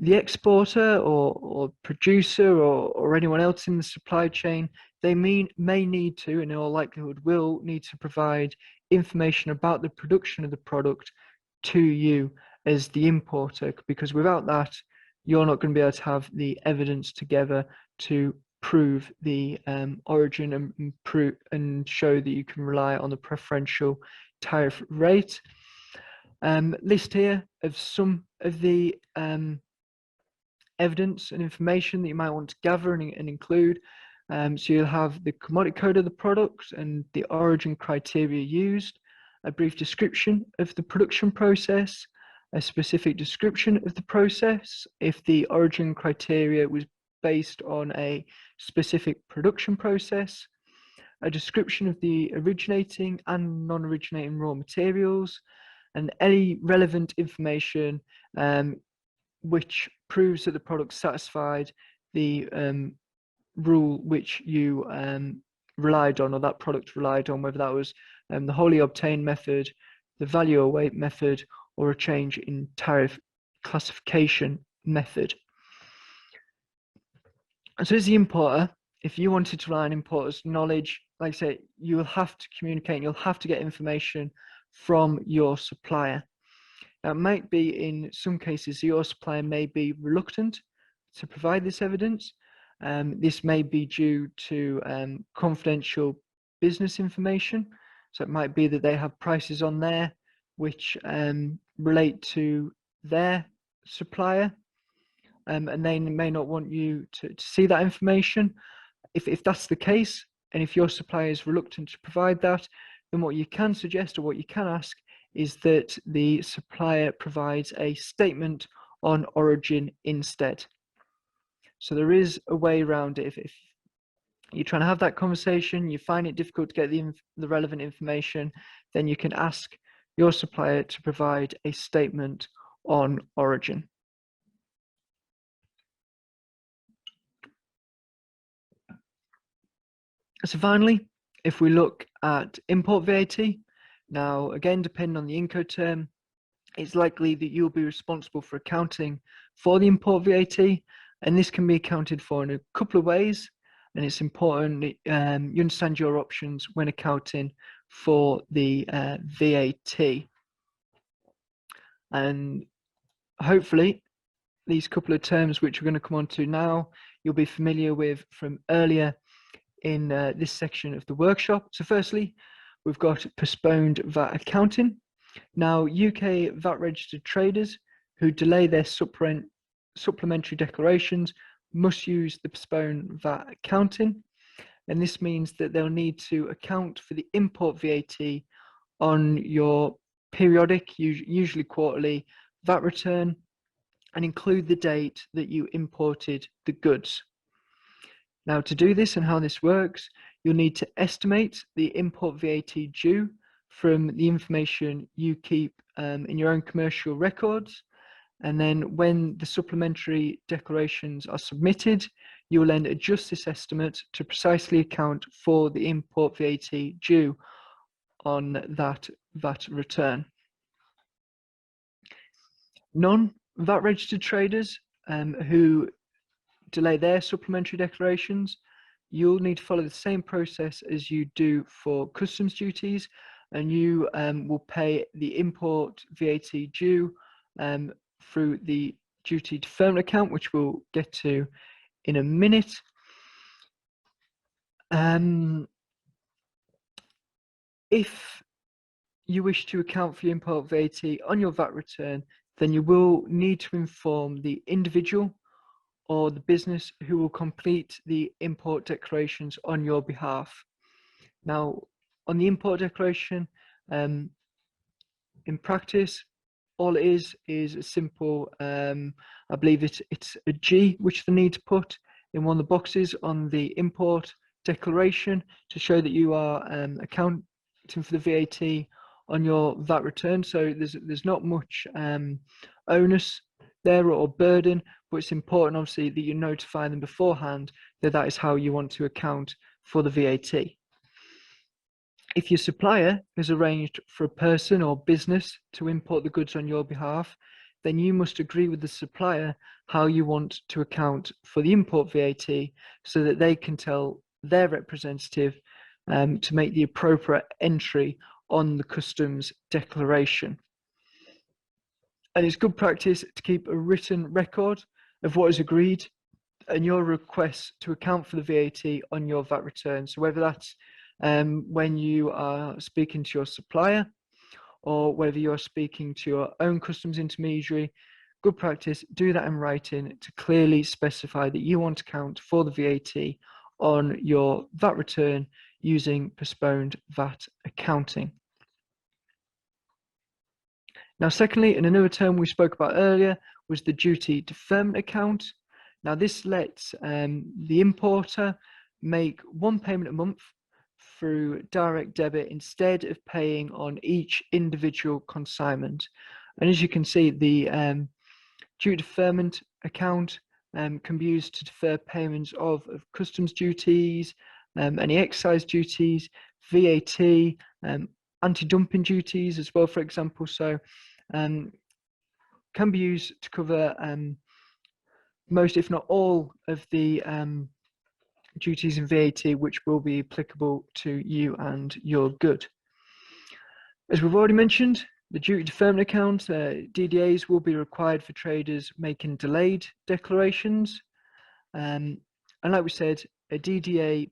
The exporter or producer or anyone else in the supply chain, they may need to, in all likelihood will need to, provide information about the production of the product to you as the importer, because without that, you're not going to be able to have the evidence together to prove the origin and show that you can rely on the preferential tariff rate. List here of some of the evidence and information that you might want to gather and include. So you'll have the commodity code of the product and the origin criteria used, a brief description of the production process, a specific description of the process if the origin criteria was based on a specific production process, a description of the originating and non-originating raw materials, and any relevant information which proves that the product satisfied the rule which you relied on, or that product relied on, whether that was the wholly obtained method, the value await method, or a change in tariff classification method. And so as the importer, if you wanted to rely on importer's knowledge, like I say, you will have to communicate and you'll have to get information from your supplier. Now, it might be in some cases your supplier may be reluctant to provide this evidence. This may be due to confidential business information. So it might be that they have prices on there which relate to their supplier, and they may not want you to see that information. If that's the case, and if your supplier is reluctant to provide that, then what you can suggest or what you can ask is that the supplier provides a statement on origin instead. So there is a way around it. If you're trying to have that conversation, you find it difficult to get the relevant information, then you can ask your supplier to provide a statement on origin. So finally, if we look at import VAT, now again, depending on the Incoterm, it's likely that you'll be responsible for accounting for the import VAT, and this can be accounted for in a couple of ways, and it's important you understand your options when accounting for the VAT. And hopefully these couple of terms which we're going to come on to now, you'll be familiar with from earlier in this section of the workshop. So firstly, we've got postponed VAT accounting. Now, UK VAT registered traders who delay their supplementary declarations must use the postponed VAT accounting, and this means that they'll need to account for the import VAT on your periodic, usually quarterly, VAT return and include the date that you imported the goods. Now, to do this and how this works, you'll need to estimate the import VAT due from the information you keep in your own commercial records. And then when the supplementary declarations are submitted, you will then adjust this estimate to precisely account for the import VAT due on that VAT return. Non-VAT registered traders who delay their supplementary declarations, you'll need to follow the same process as you do for customs duties, and you will pay the import VAT due through the duty deferment account, which we'll get to in a minute. If you wish to account for your import VAT on your VAT return, then you will need to inform the individual or the business who will complete the import declarations on your behalf. Now, on the import declaration, in practice, all it is a simple, I believe it's a G which they need to put in one of the boxes on the import declaration to show that you are accounting for the VAT on your VAT return. So there's not much onus there or burden, but it's important obviously that you notify them beforehand that that is how you want to account for the VAT. If your supplier has arranged for a person or business to import the goods on your behalf, then you must agree with the supplier how you want to account for the import VAT so that they can tell their representative to make the appropriate entry on the customs declaration. And it's good practice to keep a written record of what is agreed and your request to account for the VAT on your VAT return. So whether that's when you are speaking to your supplier, or whether you're speaking to your own customs intermediary, good practice, do that in writing to clearly specify that you want to account for the VAT on your VAT return using postponed VAT accounting. Now, secondly, and another term we spoke about earlier was the duty deferment account. Now, this lets the importer make one payment a month through direct debit instead of paying on each individual consignment. And as you can see, the duty deferment account can be used to defer payments of customs duties, any excise duties, VAT, anti-dumping duties as well, for example. So can be used to cover most, if not all, of the duties and VAT which will be applicable to you and your good. As we've already mentioned, the duty deferment account, DDAs, will be required for traders making delayed declarations. And like we said, a DDA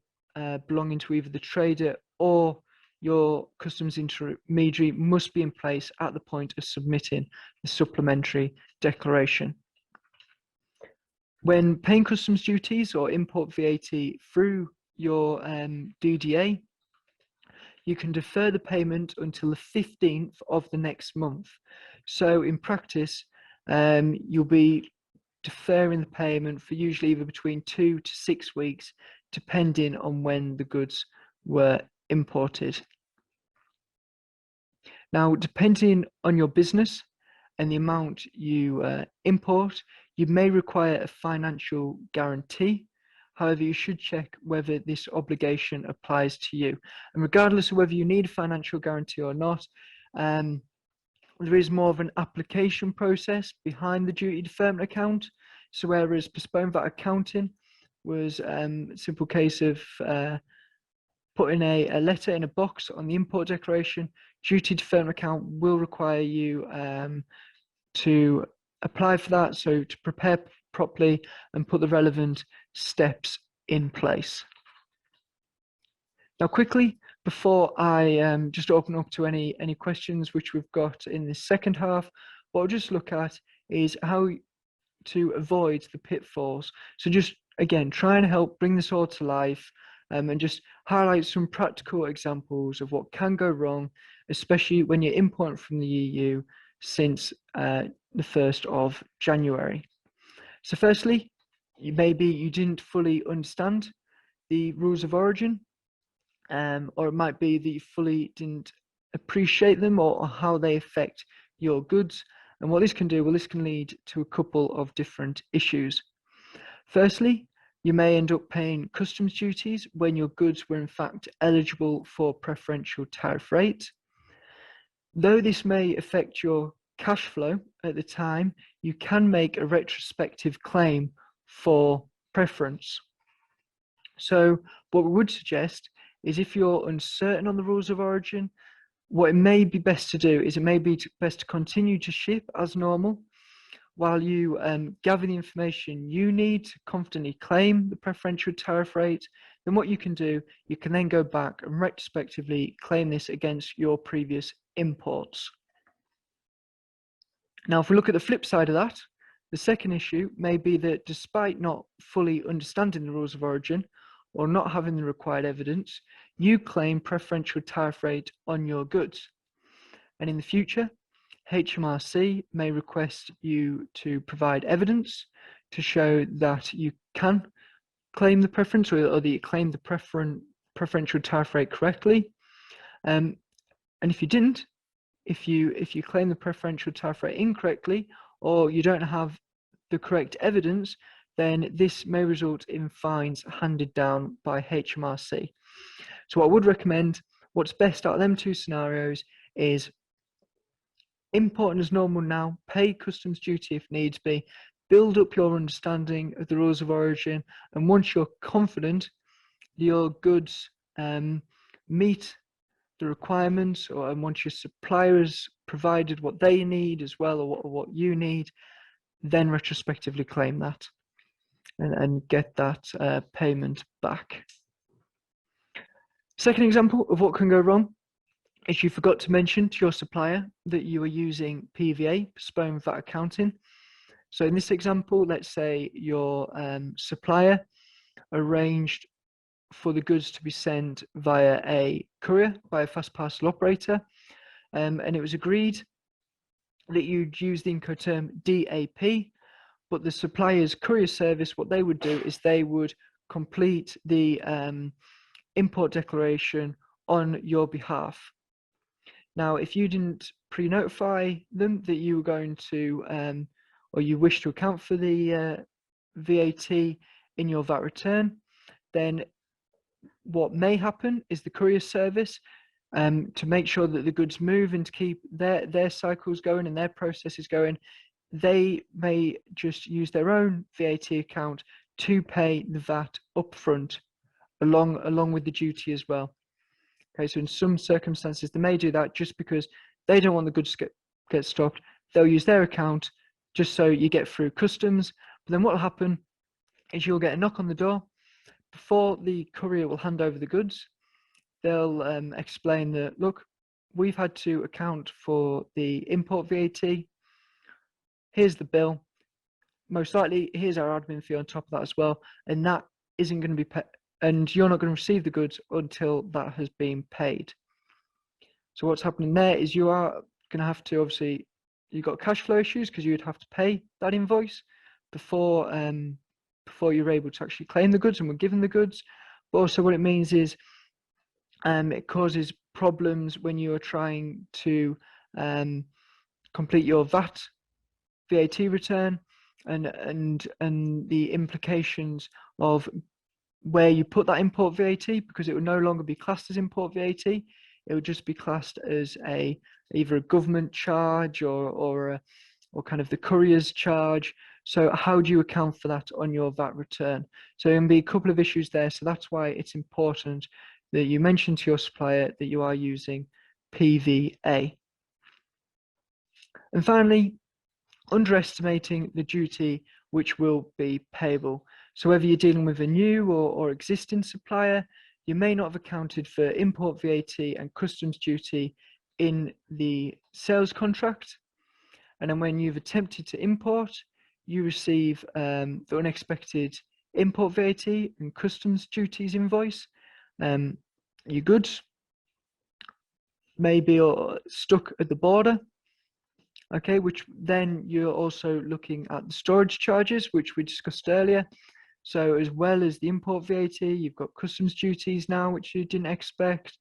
belonging to either the trader or your customs intermediary must be in place at the point of submitting the supplementary declaration. When paying customs duties or import VAT through your DDA, you can defer the payment until the 15th of the next month. So in practice, you'll be deferring the payment for usually either between 2 to 6 weeks, depending on when the goods were imported. Now, depending on your business and the amount you import, you may require a financial guarantee. However, you should check whether this obligation applies to you. And regardless of whether you need a financial guarantee or not, there is more of an application process behind the duty deferment account. So whereas postponed VAT accounting was a simple case of putting a letter in a box on the import declaration, duty deferment account will require you to apply for that, so to prepare properly and put the relevant steps in place. Now, quickly, before I just open up to any questions which we've got in this second half, what I'll just look at is how to avoid the pitfalls. So just, again, trying to help bring this all to life and just highlight some practical examples of what can go wrong, especially when you're importing from the EU since the 1st of January. So firstly, maybe you didn't fully understand the rules of origin, or it might be that you fully didn't appreciate them or how they affect your goods. And what this can do, well, this can lead to a couple of different issues. Firstly, you may end up paying customs duties when your goods were in fact eligible for preferential tariff rate. Though this may affect your cash flow at the time, you can make a retrospective claim for preference. So what we would suggest is, if you're uncertain on the rules of origin, what it may be best to do is it may be best to continue to ship as normal while you gather the information you need to confidently claim the preferential tariff rate. Then what you can do, you can then go back and retrospectively claim this against your previous imports. Now, if we look at the flip side of that, the second issue may be that despite not fully understanding the rules of origin or not having the required evidence, you claim preferential tariff rate on your goods. And in the future, HMRC may request you to provide evidence to show that you can claim the preference, or that you claim the preferential tariff rate correctly. And if you didn't, if you claim the preferential tariff rate incorrectly, or you don't have the correct evidence, then this may result in fines handed down by HMRC. So what I would recommend, what's best out of them two scenarios, is importing as normal now, pay customs duty if needs be, build up your understanding of the rules of origin, and once you're confident your goods meet the requirements, and once your supplier has provided what they need as well, or what you need, then retrospectively claim that. and get that payment back. Second example of what can go wrong is you forgot to mention to your supplier that you are using PVA, postponed VAT accounting. So in this example, let's say your supplier arranged for the goods to be sent via a courier, by a fast parcel operator, and it was agreed that you'd use the Incoterm DAP, but the supplier's courier service, what they would do is they would complete the import declaration on your behalf. Now, if you didn't pre-notify them that you were going to, or you wish to account for the VAT in your VAT return, then what may happen is the courier service, to make sure that the goods move and to keep their cycles going and their processes going, they may just use their own VAT account to pay the VAT upfront, along with the duty as well. Okay, so in some circumstances they may do that just because they don't want the goods to get stopped. They'll use their account just so you get through customs. But then what will happen is you'll get a knock on the door. Before the courier will hand over the goods, they'll explain that, look, we've had to account for the import VAT. Here's the bill. Most likely, here's our admin fee on top of that as well. And that isn't going to be paid, and you're not going to receive the goods until that has been paid. So what's happening there is you are going to have to, obviously, you've got cash flow issues because you would have to pay that invoice before you're able to actually claim the goods and we're given the goods. But also what it means is it causes problems when you are trying to complete your VAT return, and the implications of where you put that import VAT, because it would no longer be classed as import VAT. It would just be classed as either a government charge or kind of the courier's charge. So how do you account for that on your VAT return? So there can be a couple of issues there. So that's why it's important that you mention to your supplier that you are using PVA. And finally, underestimating the duty which will be payable. So whether you're dealing with a new or existing supplier, you may not have accounted for import VAT and customs duty in the sales contract. And then when you've attempted to import, you receive the unexpected import VAT and customs duties invoice. Your goods may be stuck at the border. Okay, which then you're also looking at the storage charges, which we discussed earlier. So as well as the import VAT, you've got customs duties now, which you didn't expect.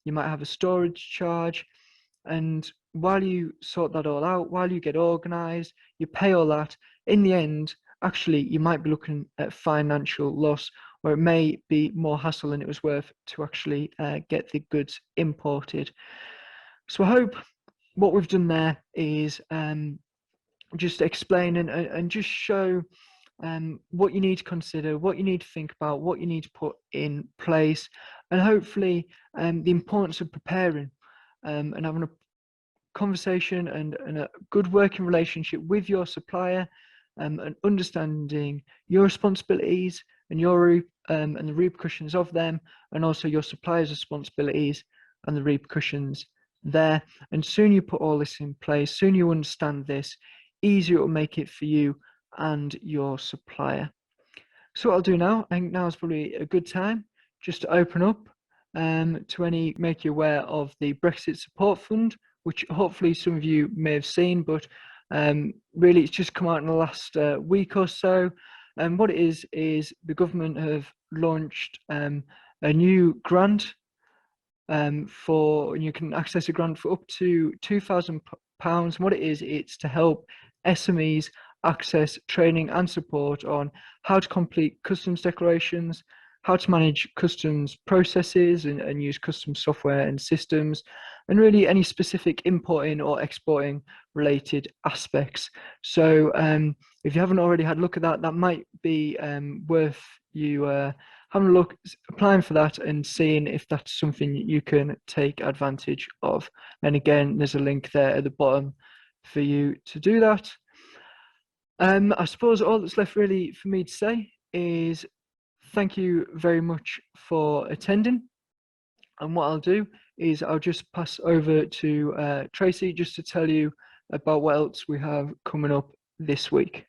You might have a storage charge. And while you sort that all out, while you get organized, you pay all that, in the end, actually, you might be looking at financial loss, where it may be more hassle than it was worth to actually get the goods imported. So I hope what we've done there is just explain and just show what you need to consider, what you need to think about, what you need to put in place, and hopefully the importance of preparing and having a conversation and a good working relationship with your supplier, and understanding your responsibilities and and the repercussions of them, and also your supplier's responsibilities and the repercussions there. And soon you put all this in place, soon you understand this, easier it will make it for you and your supplier. So what I'll do now, I think now is probably a good time just to open up to make you aware of the Brexit Support Fund, which hopefully some of you may have seen, but really it's just come out in the last week or so. And what it is the government have launched a new grant you can access a grant for up to £2,000. And what it is, it's to help SMEs access training and support on how to complete customs declarations, how to manage customs processes and use customs software and systems, and really any specific importing or exporting related aspects. So if you haven't already had a look at that, that might be worth you having a look, applying for that and seeing if that's something you can take advantage of. And again, there's a link there at the bottom for you to do that. I suppose all that's left really for me to say is thank you very much for attending. And what I'll do is I'll just pass over to Tracy just to tell you about what else we have coming up this week.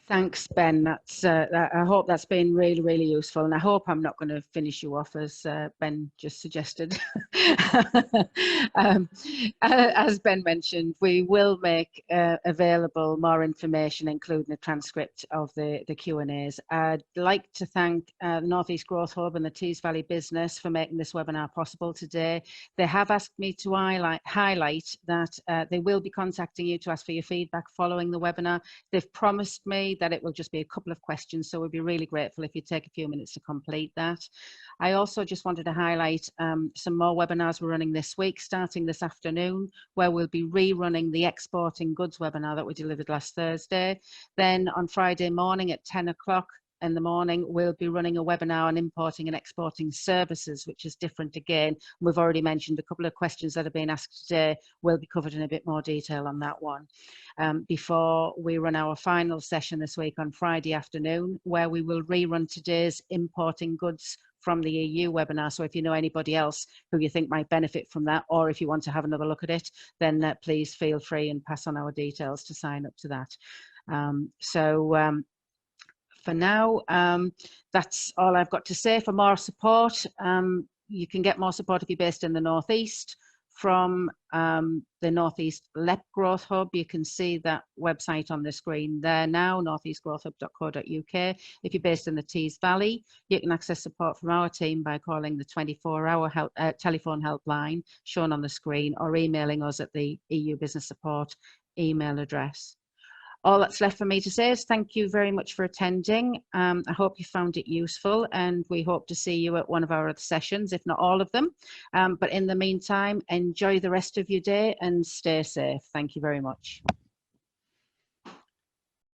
Thanks, Ben. I hope that's been really, really useful, and I hope I'm not going to finish you off as Ben just suggested. As Ben mentioned, we will make available more information, including a transcript of the Q&As. I'd like to thank North East Growth Hub and the Tees Valley Business for making this webinar possible today. They have asked me to highlight that they will be contacting you to ask for your feedback following the webinar. They've promised me that it will just be a couple of questions, so we'd be really grateful if you take a few minutes to complete that. I also just wanted to highlight some more webinars we're running this week, starting this afternoon, where we'll be rerunning the exporting goods webinar that we delivered last Thursday. Then on Friday morning at 10 o'clock in the morning, we'll be running a webinar on importing and exporting services, which is different again. We've already mentioned a couple of questions that have been asked today. We'll be covered in a bit more detail on that one. Before we run our final session this week on Friday afternoon, where we will rerun today's importing goods from the EU webinar. So if you know anybody else who you think might benefit from that, or if you want to have another look at it, then please feel free and pass on our details to sign up to that. For now, that's all I've got to say. For more support, you can get more support if you're based in the Northeast from the Northeast LEP Growth Hub. You can see that website on the screen there now, northeastgrowthhub.co.uk. If you're based in the Tees Valley, you can access support from our team by calling the 24-hour telephone helpline shown on the screen, or emailing us at the EU Business Support email address. All that's left for me to say is thank you very much for attending. I hope you found it useful, and we hope to see you at one of our other sessions, if not all of them. But in the meantime, enjoy the rest of your day and stay safe. Thank you very much.